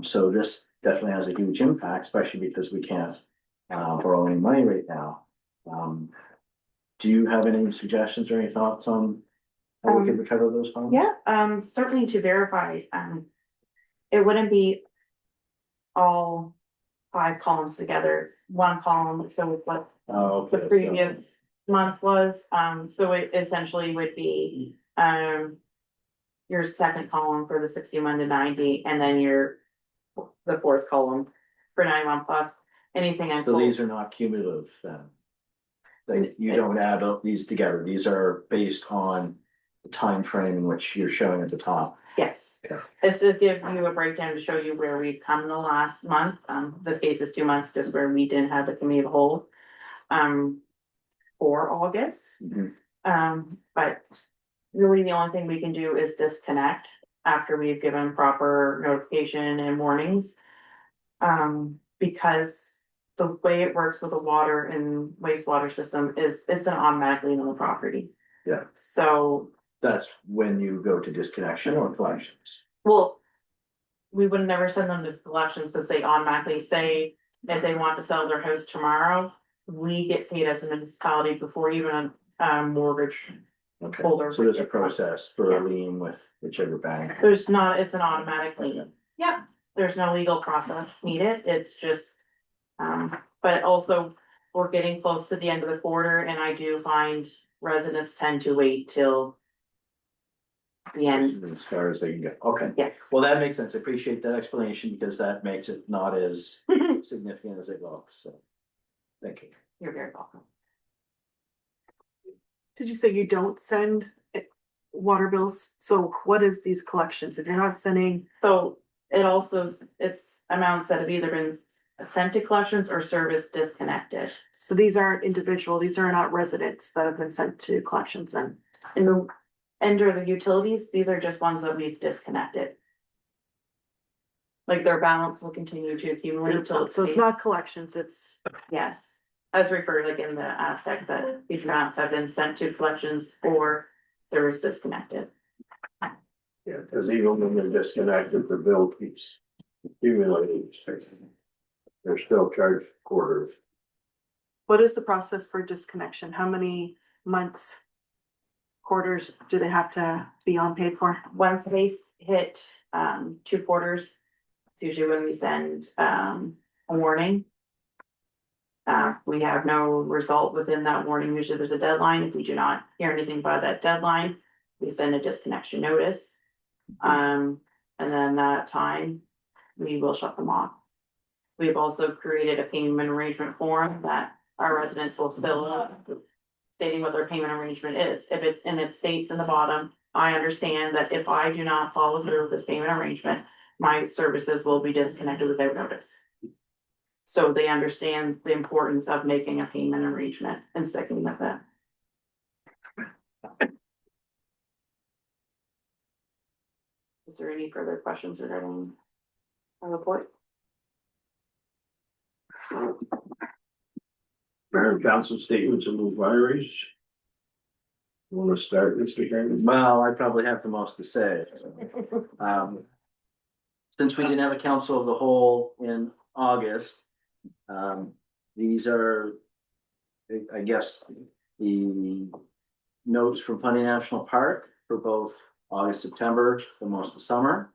So this definitely has a huge impact, especially because we can't, borrow any money right now. Do you have any suggestions or any thoughts on how we could recover those funds? Yeah, certainly to verify, it wouldn't be all 5 columns together, one column, so with what Oh, okay. the previous month was, so it essentially would be, your second column for the 61 to 90, and then the fourth column for 91 plus anything. So these are not cumulative then? Like you don't add up these together, these are based on the time frame in which you're showing at the top. Yes, Okay. it's to give you a breakdown to show you where we've come the last month, this case is 2 months, just where we didn't have the committee of the whole. For August. But really the only thing we can do is disconnect after we've given proper notification and warnings. Because the way it works with the water and wastewater system is it's an automatic lien on the property. Yeah. So, That's when you go to disconnection or collections. well, we would never send them to collections because they automatically say if they want to sell their house tomorrow, we get paid as a municipality before even a mortgage. Okay, Holder so there's a would get- process for a lien with whichever bank. There's not, it's an automatic lien. Yeah, there's no legal process needed, it's just, but also we're getting close to the end of the quarter and I do find residents tend to wait till the end. As far as they can get, okay. Yes. Well, that makes sense. I appreciate that explanation because that makes it not as significant as it looks, so. Thank you. You're very welcome. Did you say you don't send water bills? So what is these collections? If you're not sending, So it also, it's amounts that have either been sent to collections or service disconnected. so these aren't individual, these are not residents that have been sent to collections then. So under the utilities, these are just ones that we've disconnected. Like their balance will continue to accumulate till it's So it's paid. not collections, it's, Yes, as referred like in the aspect that these amounts have been sent to collections or service disconnected. Yeah, cause even when they're disconnected, the bill keeps accumulating. They're still charged quarters. what is the process for disconnection? How many months? Quarters do they have to be unpaid for? Once they hit 2 quarters, it's usually when we send a warning. We have no result within that warning. Usually there's a deadline. If we do not hear anything by that deadline, we send a disconnection notice. And then that time, we will shut them off. We've also created a payment arrangement form that our residents will fill out, stating what their payment arrangement is. And it states in the bottom, I understand that if I do not follow through with this payment arrangement, my services will be disconnected without notice. So they understand the importance of making a payment arrangement and sticking with it. Is there any further questions regarding our report? Mayor and council statements and inquiries. Want to start, Mr. Chairman? Well, I probably have the most to say. Since we didn't have a council of the whole in August, these are, I guess, the notes from Fundy National Park for both August, September, for most of the summer.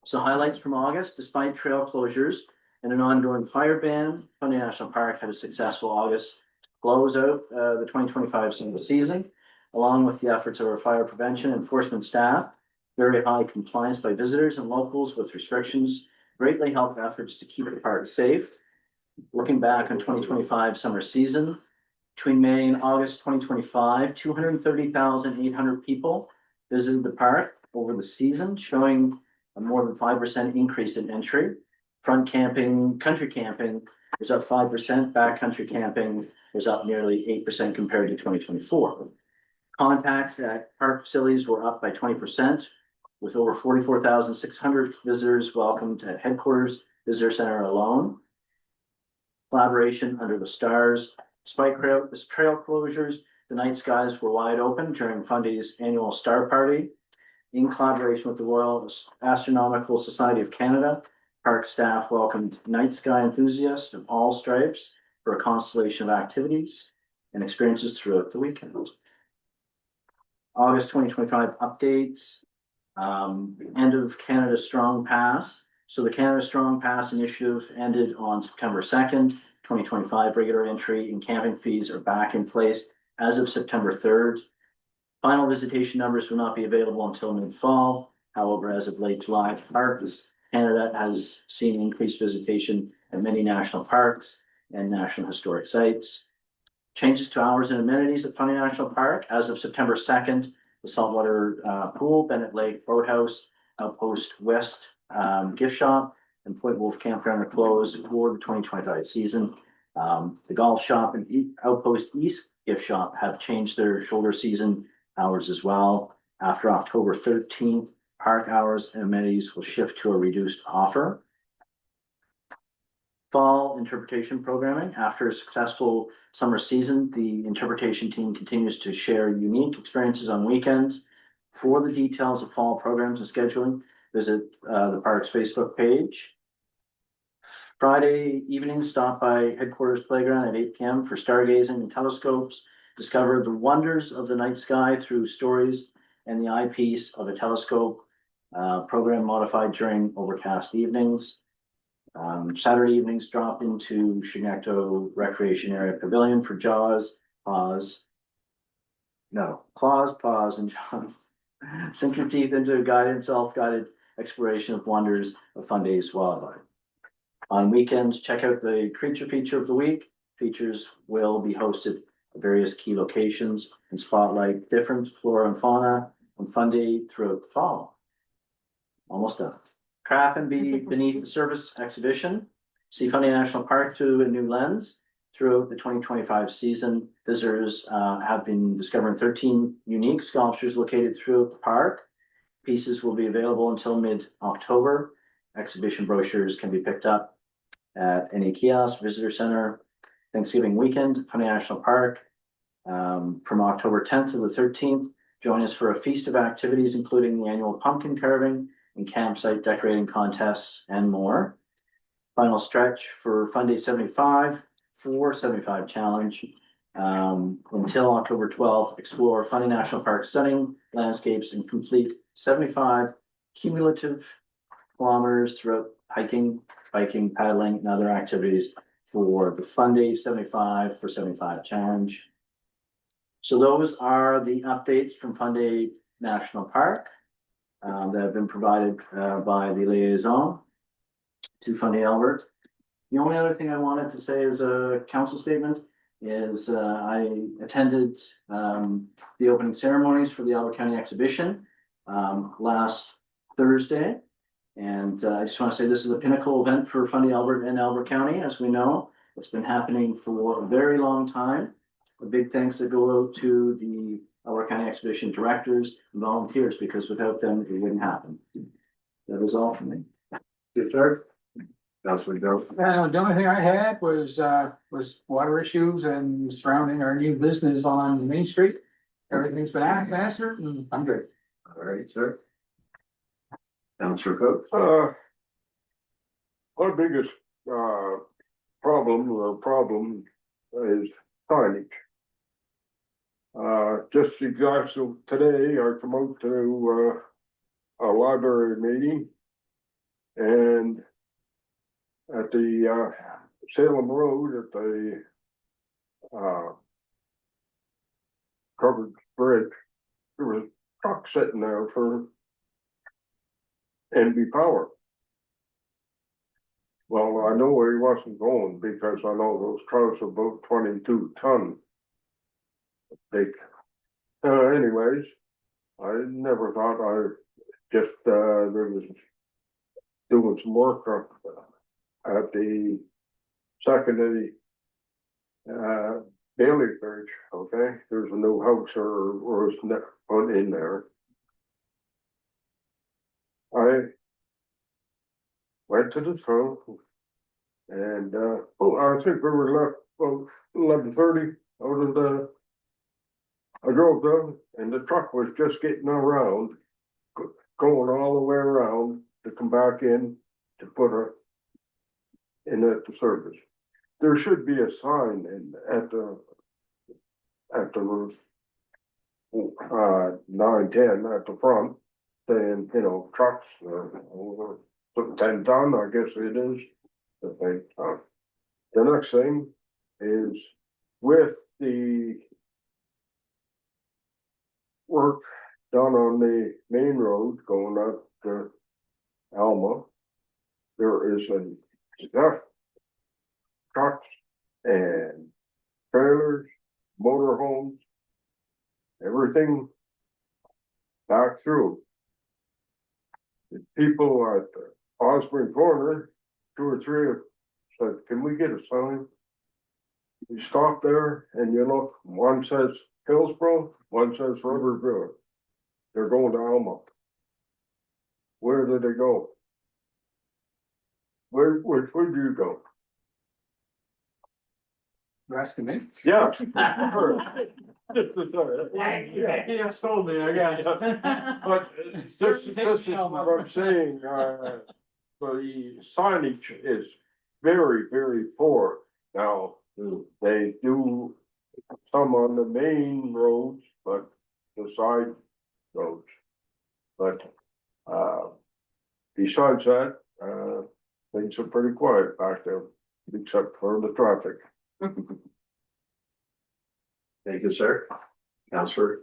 So highlights from August: despite trail closures and an ongoing fire ban, Fundy National Park had a successful August to close out the 2025 summer season, along with the efforts of our fire prevention enforcement staff. Very high compliance by visitors and locals with restrictions greatly helped efforts to keep the park safe. Looking back on 2025 summer season, between May and August 2025, 230,800 people visited the park over the season, showing a more than 5% increase in entry. Front camping, country camping was up 5%, backcountry camping was up nearly 8% compared to 2024. Contacts at park facilities were up by 20%, with over 44,600 visitors welcomed at headquarters visitor center alone. Collaboration under the stars. Despite trail closures, the night skies were wide open during Fun Day's annual Star Party. In collaboration with the Royal Astronomical Society of Canada, park staff welcomed night sky enthusiasts of all stripes for a constellation of activities and experiences throughout the weekend. August 2025 updates. End of Canada Strong Pass. So the Canada Strong Pass initiative ended on September 2nd, 2025. Regular entry and camping fees are back in place as of September 3rd. Final visitation numbers will not be available until mid-fall. However, as of late July, Parks Canada has seen increased visitation at many national parks and national historic sites. Changes to hours and amenities at Fundy National Park. As of September 2nd, the saltwater pool, Bennett Lake Boathouse, Outpost West gift shop, and Point Wolf Campground are closed for the 2025 season. The golf shop and Outpost East gift shop have changed their shoulder season hours as well. After October 13th, park hours and amenities will shift to a reduced offer. Fall interpretation programming. After a successful summer season, the interpretation team continues to share unique experiences on weekends. For the details of fall programs and scheduling, visit the park's Facebook page. Friday evening, stop by headquarters playground at 8 p.m. for stargazing and telescopes. Discover the wonders of the night sky through stories and the eyepiece of a telescope. Program modified during overcast evenings. Saturday evenings, drop into Chignecto Recreation Area Pavilion for Claws, Paws, and Jaws. Sink your teeth into a guided, self-guided exploration of wonders of Fun Day's wildlife. On weekends, check out the creature feature of the week. Features will be hosted at various key locations and spotlight different flora and fauna on Fun Day throughout the fall. Almost done. Craft and Be Beneath the Surface exhibition. See Fundy National Park through a new lens. Throughout the 2025 season, visitors have been discovering 13 unique sculptures located throughout the park. Pieces will be available until mid-October. Exhibition brochures can be picked up at any kiosk, visitor center. Thanksgiving weekend, Fundy National Park, from October 10th to the 13th. Join us for a feast of activities, including the annual pumpkin carving and campsite decorating contests and more. Final stretch for Fun Day 75, 475 challenge. Until October 12th, explore Fundy National Park's stunning landscapes and complete 75 cumulative kilometers throughout hiking, biking, paddling, and other activities for the Fun Day 75 for 75 challenge. So those are the updates from Fun Day National Park that have been provided by the liaison to Fundy Albert. The only other thing I wanted to say as a council statement is I attended the opening ceremonies for the Albert County exhibition last Thursday. And I just want to say this is a pinnacle event for Fundy Albert and Albert County, as we know. It's been happening for a very long time. A big thanks to go out to the Albert County exhibition directors and volunteers, because without them, it wouldn't happen. That was all from me. Yes, sir. Councilman Joe. The only thing I had was water issues and surrounding our new business on Main Street. Everything's been answered and I'm good. All right, sir. Councilor Coates. Our biggest problem is signage. Just exactly today, I come out to a library meeting, and at the Salem Road at the covered bridge, there was a truck sitting there for NB Power. Well, I know where he wasn't going, because I know those trucks are about 22 ton. Big. Anyways, I never thought I just, there was doing some work at the secondary Bailey Bridge, okay? There's a new house or was put in there. I went to the phone and, I think we were left about 11:30 out of the, I drove down and the truck was just getting around, going all the way around to come back in to put her in at the service. There should be a sign at the 910 at the front saying, you know, trucks, over 10 ton, I guess it is. The next thing is with the work done on the main road going up to Alma, there is a stuff, trucks and trailers, motorhomes, everything back through. The people at Osborne Corner, 2 or 3 said, can we get a sign? You stop there and you look, one says Hillsborough, one says Riverview. They're going to Alma. Where do they go? Which would you go? You're asking me? Yeah. He just told me, I guess. But this is what I'm saying, the signage is very, very poor. Now, they do some on the main roads, but the side roads. But, besides that, things are pretty quiet back there, except for the traffic. Thank you, sir. Counselor.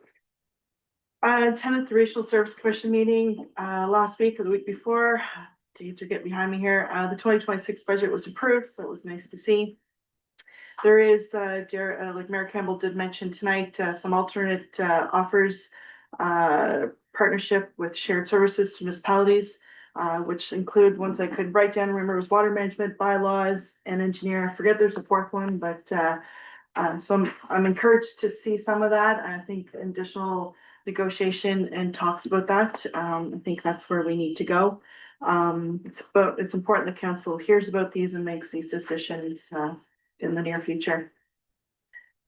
I attended the Regional Service Commission meeting, last week or the week before. Dates are getting behind me here. The 2026 budget was approved, so it was nice to see. There is, like Mayor Campbell did mention tonight, some alternate, offers, partnership with shared services to municipalities, which include ones I could write down. Remember, it was water management, bylaws, and engineer. I forget there's a 4th one, but, so I'm encouraged to see some of that. I think additional negotiation and talks about that. I think that's where we need to go. It's important the council hears about these and makes these decisions, in the near future.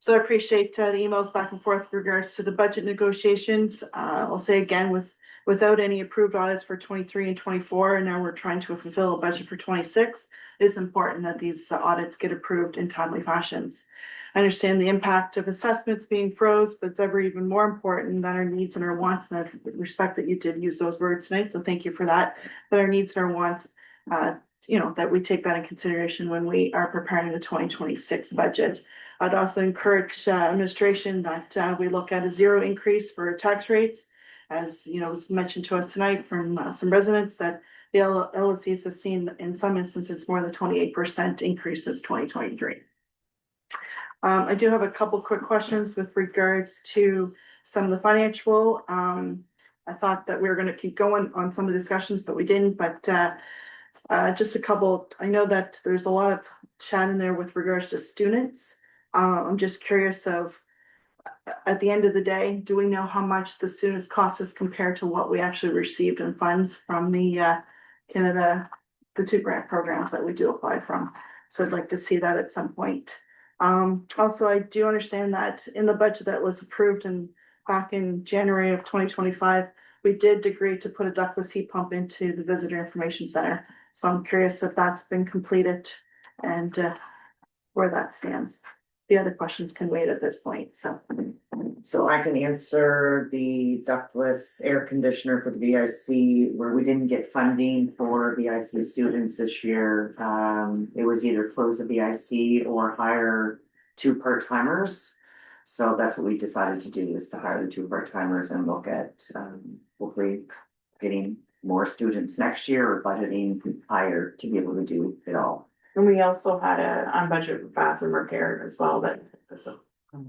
So I appreciate, the emails back and forth with regards to the budget negotiations. I'll say again, without any approved audits for 23 and 24, and now we're trying to fulfill a budget for 26, it's important that these audits get approved in timely fashions. I understand the impact of assessments being froze, but it's ever even more important that our needs and our wants, and I respect that you did use those words tonight, so thank you for that, that our needs and our wants, you know, that we take that in consideration when we are preparing the 2026 budget. I'd also encourage administration that we look at a 0 increase for tax rates. As you know, it was mentioned to us tonight from some residents that the LLCs have seen in some instances more than 28% increase since 2023. I do have a couple quick questions with regards to some of the financial. I thought that we were going to keep going on some of the discussions, but we didn't. But just a couple. I know that there's a lot of chat in there with regards to students. I'm just curious of, at the end of the day, do we know how much the students cost us compared to what we actually received in funds from the Canada, the 2 grant programs that we do apply from? So I'd like to see that at some point. Also, I do understand that in the budget that was approved back in January of 2025, we did agree to put a ductless heat pump into the visitor information center. So I'm curious if that's been completed and where that stands. The other questions can wait at this point, so. So I can answer the ductless air conditioner for the VIC, where we didn't get funding for VIC students this year. It was either close the VIC or hire 2 part-timers. So that's what we decided to do, is to hire the 2 part-timers and look at hopefully getting more students next year, or budgeting higher to be able to do it all. And we also had a unbudgeted bathroom repair as well, that was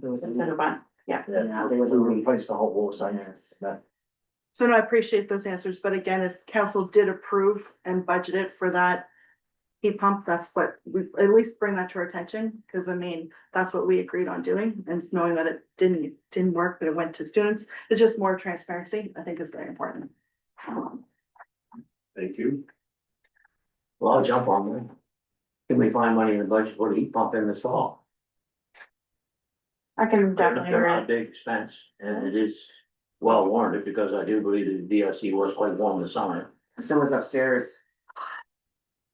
There was a a bit of fun. Yeah. Yeah, there was a replace the hot water tank. Yes. That So no, I appreciate those answers, but again, if council did approve and budget it for that heat pump, that's what we, at least bring that to our attention, because I mean, that's what we agreed on doing, and knowing that it didn't work, but it went to students, it's just more transparency, I think is very important. Thank you. Well, I'll jump on that. Can we find money in the budget for the heat pump in this fall? I can definitely They're not a agree. big expense, and it is well warranted, because I do believe the DSC was quite warm this summer. Someone's upstairs.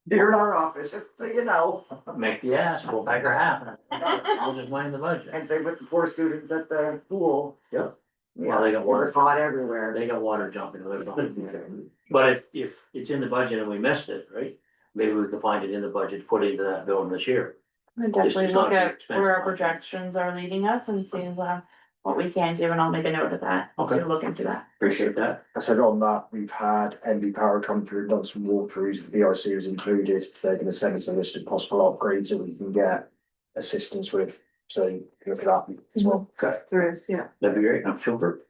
They're in our office, just so you know. Make the ask, we'll pay her half. I'll just mind the budget. And same with the poor students at the pool. Yep. Yeah, Well, they got it was water. hot everywhere. They got water jumping, they're fine. But if it's in the budget and we missed it, right? Maybe we can find it in the budget, put it into that building this year. I definitely It's not look a big at expense. where our projections are leading us and see what we can do, and I'll make a note of that. Okay. To look into that. Appreciate that. I said on that, we've had MB Power come through and done some walkthroughs, the VIC was included, they're gonna send us a list of possible upgrades that we can get assistance with, so you can look at that as well. Okay, There is, yeah. that'd be great, I'm super.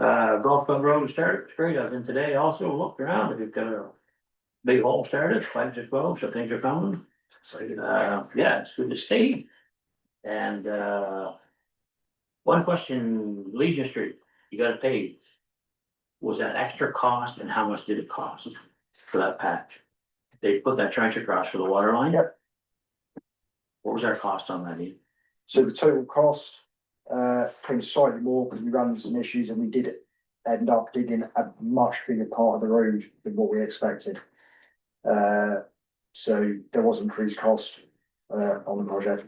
Golf Club Road started, it's great, I was in today, also looked around, if you've got a big hole started, 5 to 12, so things are coming. Yeah, it's good to see. And, one question, Legion Street, you got it paved. Was that extra cost, and how much did it cost for that patch? They put that trench across for the water line? Yep. What was our cost on that, Ian? So the total cost came slightly more because we ran into some issues and we did end up digging a much bigger part of the road than what we expected. So there was increased cost on the project.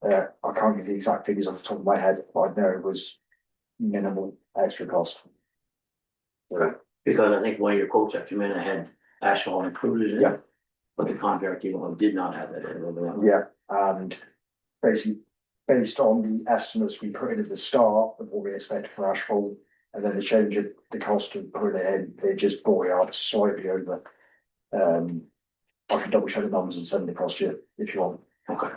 I can't give the exact figures off the top of my head, but I know it was minimal extra cost. Okay. Because I think one of your quotes that came in had asphalt included in Yeah. it. But the contract, did not have that in it. Yeah, and basically, based on the estimates we put in at the start of what we expected for asphalt, and then the change of the cost of putting it in, it just brought it up slightly over. I can double check the numbers and send it across to you if you want. Okay.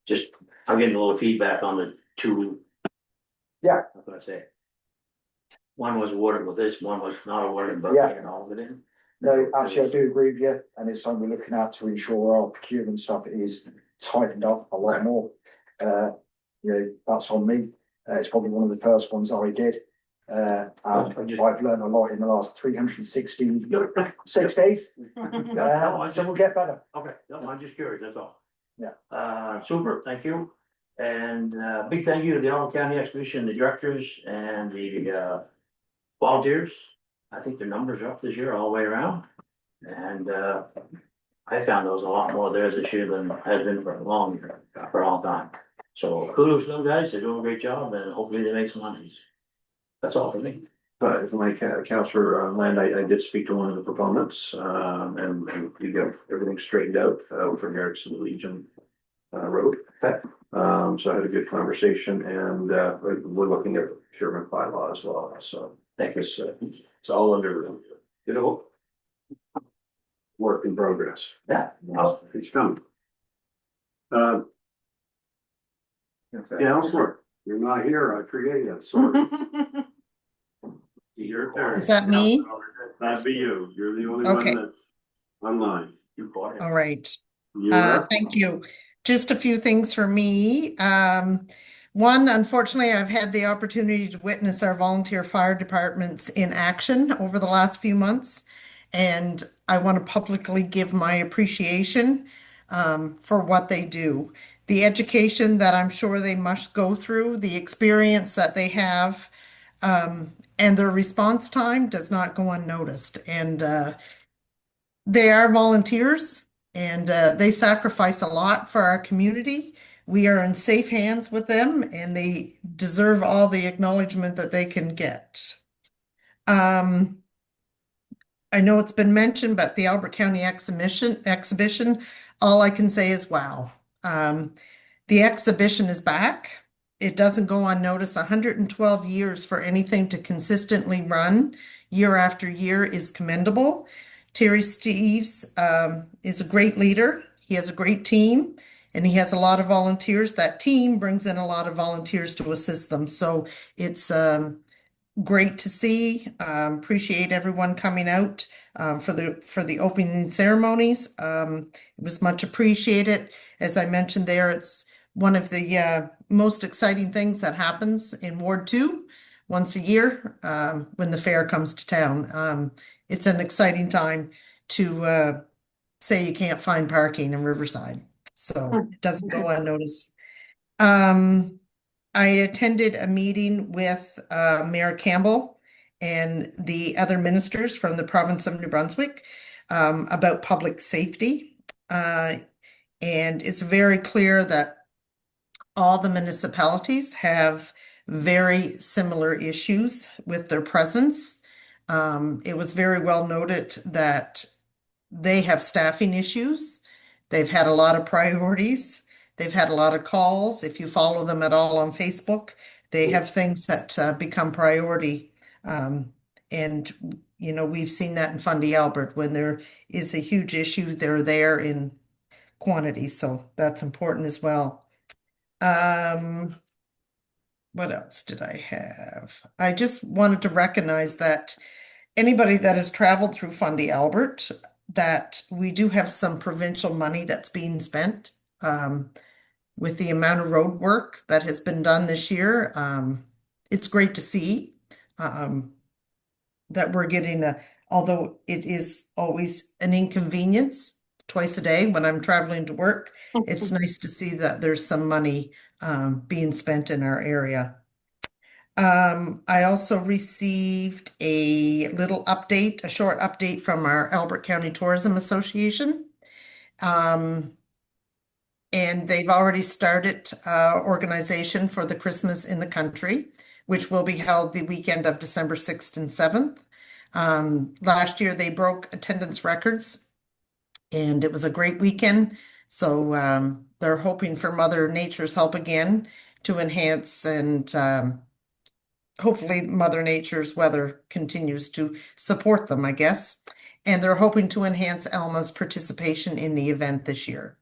Just, I'm getting a little feedback on the two. Yeah. What can I say? One was awarded with this, one was not awarded, but Yeah. getting all of it in. No, actually, I do agree with you, and it's something we're looking at to ensure our procurement stuff is tightened up a lot more. That's on me. It's probably one of the first ones I did. And I've learned a lot in the last 366 days. So we'll get better. Okay, no, I'm just curious, that's all. Yeah. Super, thank you. And, big thank you to the Arnold County Expedition, the directors and the, volunteers. I think their numbers are up this year all the way around. And, I found there was a lot more there this year than has been for a long time. So kudos to them guys, they're doing a great job, and hopefully they make some money. That's all for me. But if my Counselor Land, I did speak to one of the proponents, and we got everything straightened out, with regards to the Legion Road. Okay. So I had a good conversation, and, we're looking at the procurement bylaw as well, so thank you. It's all under, Work in progress. Yeah. It's coming. Counselor, you're not here, I forget you, sorry. Your turn. Is that me? That'd be you, you're the only Okay. one that's online. You bought it. All right. You're up. Thank you. Just a few things for me. One, unfortunately, I've had the opportunity to witness our volunteer fire departments in action over the last few months. And I want to publicly give my appreciation for what they do. The education that I'm sure they must go through, the experience that they have, and their response time does not go unnoticed. And they are volunteers, and they sacrifice a lot for our community. We are in safe hands with them, and they deserve all the acknowledgement that they can get. I know it's been mentioned, but the Albert County exhibition, all I can say is wow. The exhibition is back. It doesn't go unnoticed. 112 years for anything to consistently run year after year is commendable. Terry Steves is a great leader. He has a great team, and he has a lot of volunteers. That team brings in a lot of volunteers to assist them. So it's great to see. Appreciate everyone coming out for the opening ceremonies. It was much appreciated. As I mentioned there, it's one of the most exciting things that happens in Ward 2 once a year when the fair comes to town. It's an exciting time to say you can't find parking in Riverside, so it doesn't go unnoticed. I attended a meeting with Mayor Campbell and the other ministers from the province of New Brunswick about public safety. And it's very clear that all the municipalities have very similar issues with their presence. It was very well noted that they have staffing issues. They've had a lot of priorities. They've had a lot of calls. If you follow them at all on Facebook, they have things that become priority. And, you know, we've seen that in Fundy Albert. When there is a huge issue, they're there in quantity. So that's important as well. What else did I have? I just wanted to recognize that anybody that has traveled through Fundy Albert, that we do have some provincial money that's being spent. With the amount of road work that has been done this year, it's great to see that we're getting although it is always an inconvenience twice a day when I'm traveling to work, it's nice to see that there's some money being spent in our area. I also received a little update, a short update from our Albert County Tourism Association. And they've already started organization for the Christmas in the Country, which will be held the weekend of December 6th and 7th. Last year they broke attendance records and it was a great weekend. So they're hoping for Mother Nature's help again to enhance, and hopefully Mother Nature's weather continues to support them, I guess. And they're hoping to enhance Alma's participation in the event this year.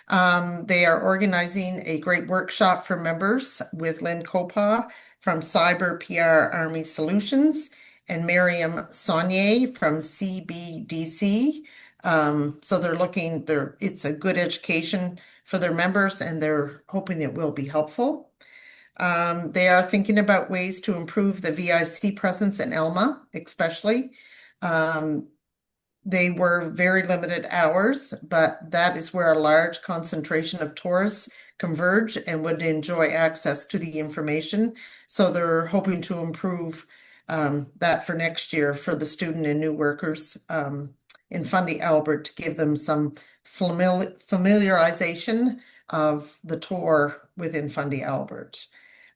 They are organizing a great workshop for members with Lynn Copa from Cyber PR Army Solutions and Miriam Saunier from CBDC. So they're looking there, it's a good education for their members and they're hoping it will be helpful. They are thinking about ways to improve the VIC presence in Alma, especially. They were very limited hours, but that is where a large concentration of tourists converge and would enjoy access to the information. So they're hoping to improve that for next year for the student and new workers in Fundy Albert to give them some familiarization of the tour within Fundy Albert.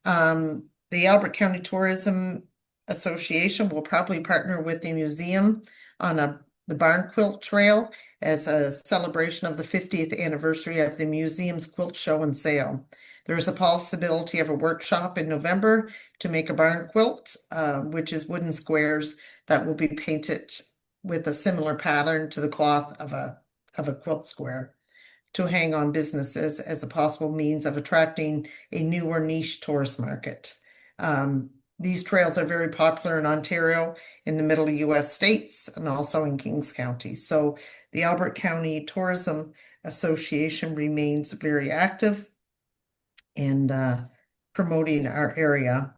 The Albert County Tourism Association will probably partner with the museum on the Barn Quilt Trail as a celebration of the 50th anniversary of the museum's quilt show and sale. There is a possibility of a workshop in November to make a barn quilt, which is wooden squares that will be painted with a similar pattern to the cloth of a quilt square to hang on businesses as a possible means of attracting a new or niche tourist market. These trails are very popular in Ontario, in the middle US states, and also in Kings County. So the Albert County Tourism Association remains very active in promoting our area.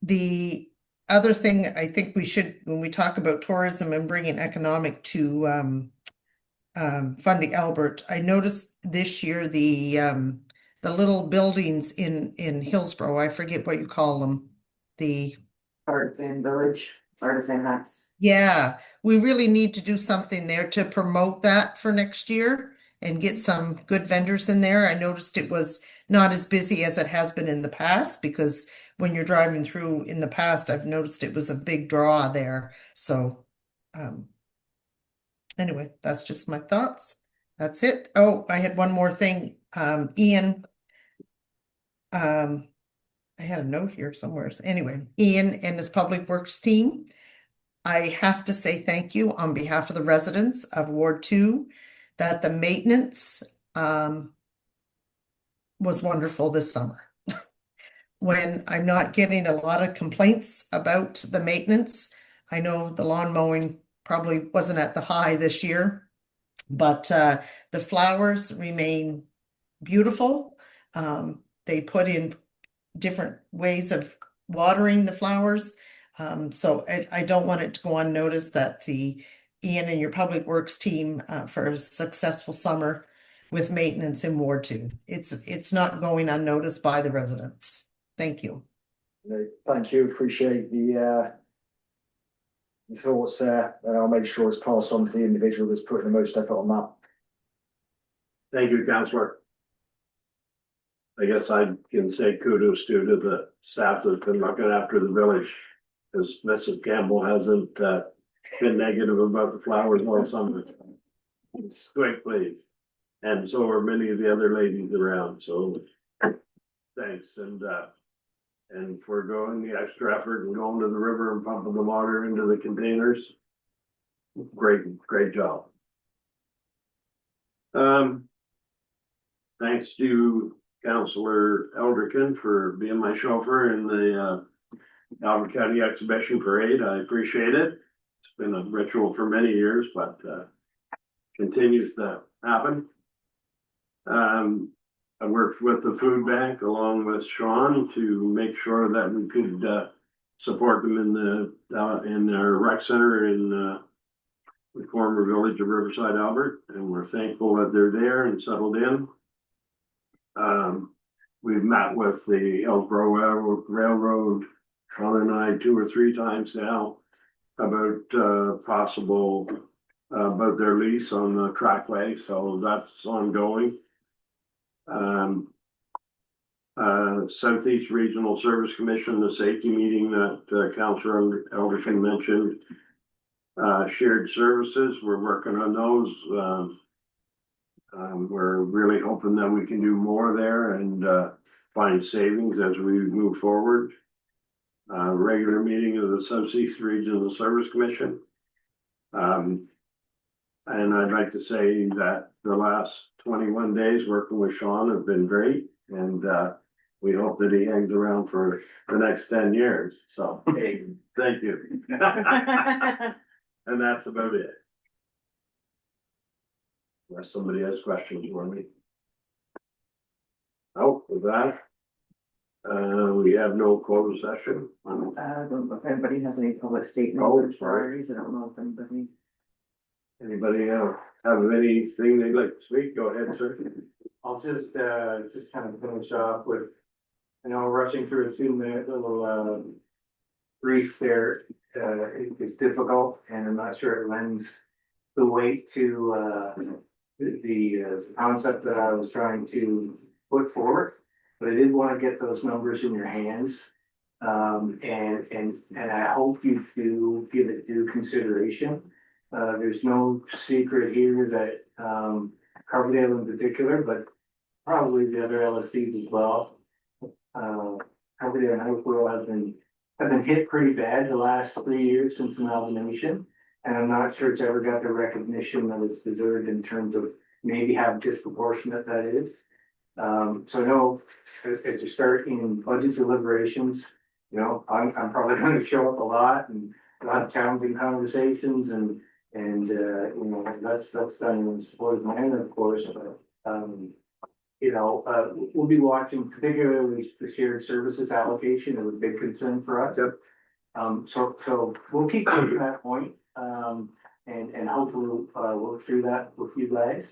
The other thing I think we should, when we talk about tourism and bringing economic to Fundy Albert, I noticed this year the little buildings in Hillsborough, I forget what you call them. The Artisan Village, Artisan Huts. Yeah, we really need to do something there to promote that for next year and get some good vendors in there. I noticed it was not as busy as it has been in the past because when you're driving through in the past, I've noticed it was a big draw there. So anyway, that's just my thoughts. That's it. Oh, I had one more thing. Ian, I had a note here somewhere. Anyway, Ian and his public works team, I have to say thank you on behalf of the residents of Ward 2 that the maintenance was wonderful this summer. when I'm not getting a lot of complaints about the maintenance. I know the lawn mowing probably wasn't at the high this year, but the flowers remain beautiful. They put in different ways of watering the flowers. So I don't want it to go unnoticed that the Ian and your public works team for a successful summer with maintenance in Ward 2. It's not going unnoticed by the residents. Thank you. Thank you, appreciate the thoughts there, and I'll make sure it's passed on to the individual that's putting the most effort on that. Thank you, councillor. I guess I can say kudos to the staff that's been looking after the village. As Mrs. Campbell hasn't been negative about the flowers all summer. It's quite pleased. And so are many of the other ladies around, so thanks, and for going the extra effort and going to the river and pumping the water into the containers. Great job. Thanks to Councillor Eldricken for being my chauffeur in the Albert County Exhibition Parade. I appreciate it. It's been a ritual for many years, but continues to happen. I worked with the food bank along with Sean to make sure that we could support them in their rec center in the former village of Riverside, Albert, and we're thankful that they're there and settled in. We've met with the Hillsborough Railroad, Sean and I, 2 or 3 times now about possible about their lease on the trackway, so that's ongoing. Southeast Regional Service Commission, the safety meeting that Councillor Elderson mentioned. Shared services, we're working on those. We're really hoping that we can do more there and find savings as we move forward. Regular meeting of the Southeast Regional Service Commission. And I'd like to say that the last 21 days working with Sean have been great, and we hope that he hangs around for the next 10 years. So, hey, thank you. And that's about it. Unless somebody has questions for me. Oh, with that, we have no closed session. I don't know if anybody has any public statements Oh, or sorry. priorities. I don't know if anybody. Anybody have anything they'd like to speak? Go ahead, sir. I'll just kind of finish off with, I know rushing through a 2-minute little brief there, it's difficult, and I'm not sure it lends the weight to the concept that I was trying to put forward. But I did want to get those numbers in your hands. And I hope you do give it due consideration. There's no secret here that Carbondale in particular, but probably the other LSDs as well. Carbondale and Hillsborough have been hit pretty bad the last 3 years since amalgamation. And I'm not sure it's ever got the recognition that it's deserved in terms of maybe how disproportionate that is. So I know as you start in budget deliberations, you know, I'm probably going to show up a lot and a lot of challenging conversations and you know, that's done in support of mine, of course, but you know, we'll be watching particularly the shared services allocation is a big concern for us. Yep. So we'll keep pushing that point, and hopefully work through that with you guys.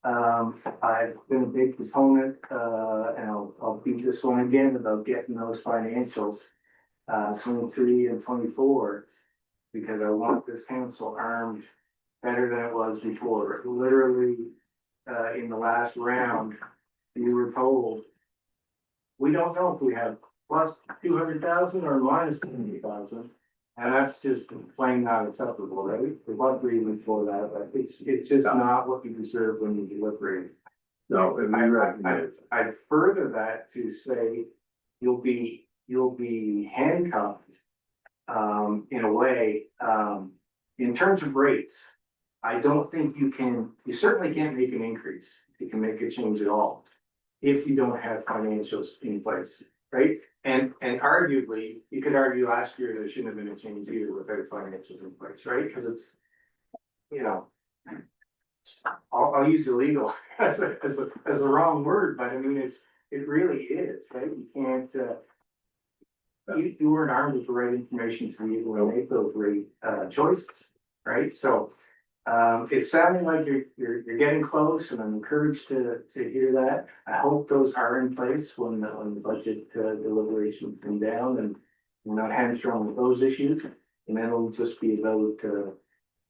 I've been a big proponent, and I'll beat this one again about getting those financials, 23 and 24, because I want this council armed better than it was before. Literally, in the last round, you were told, we don't know if we have plus 200,000 or minus 70,000. And that's just plain not acceptable, right? There was reason for that, but it's just not what you deserve when you deliberate. No, and we recognize. I'd further that to say you'll be handcuffed in a way, in terms of rates. I don't think you certainly can't make an increase. You can make a change at all if you don't have financials in place, right? And arguably, you could argue last year there shouldn't have been a change either with our financials in place, right? Cause it's, you know. I'll use illegal as a wrong word, but I mean, it really is, right? You can't, you weren't armed with the right information to be able to make those right, choices, right? So, it's sounding like you're getting close and I'm encouraged to hear that. I hope those are in place when the budget deliberations come down and we're not hamstrung with those issues. And then it'll just be about,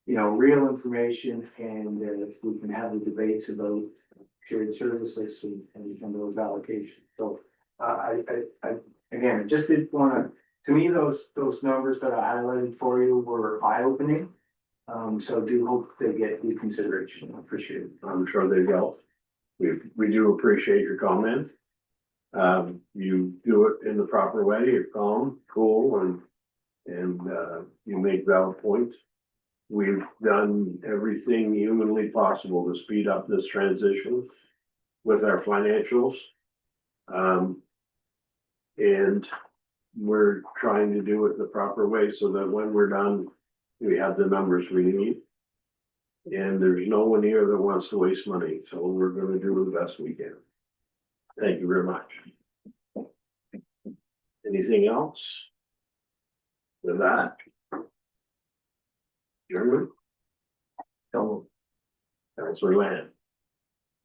you know, real information and we can have the debates about shared services and those allocations. So, I again, just did wanna, to me, those numbers that I highlighted for you were eye-opening. So do hope they get due consideration. I appreciate it. I'm sure they will. We do appreciate your comment. You do it in the proper way, you're calm, cool, and you make valid points. We've done everything humanly possible to speed up this transition with our financials. And we're trying to do it the proper way so that when we're done, we have the numbers we need. And there's no one here that wants to waste money, so we're gonna do the best we can. Thank you very much. Anything else? With that? German? Councilor Land.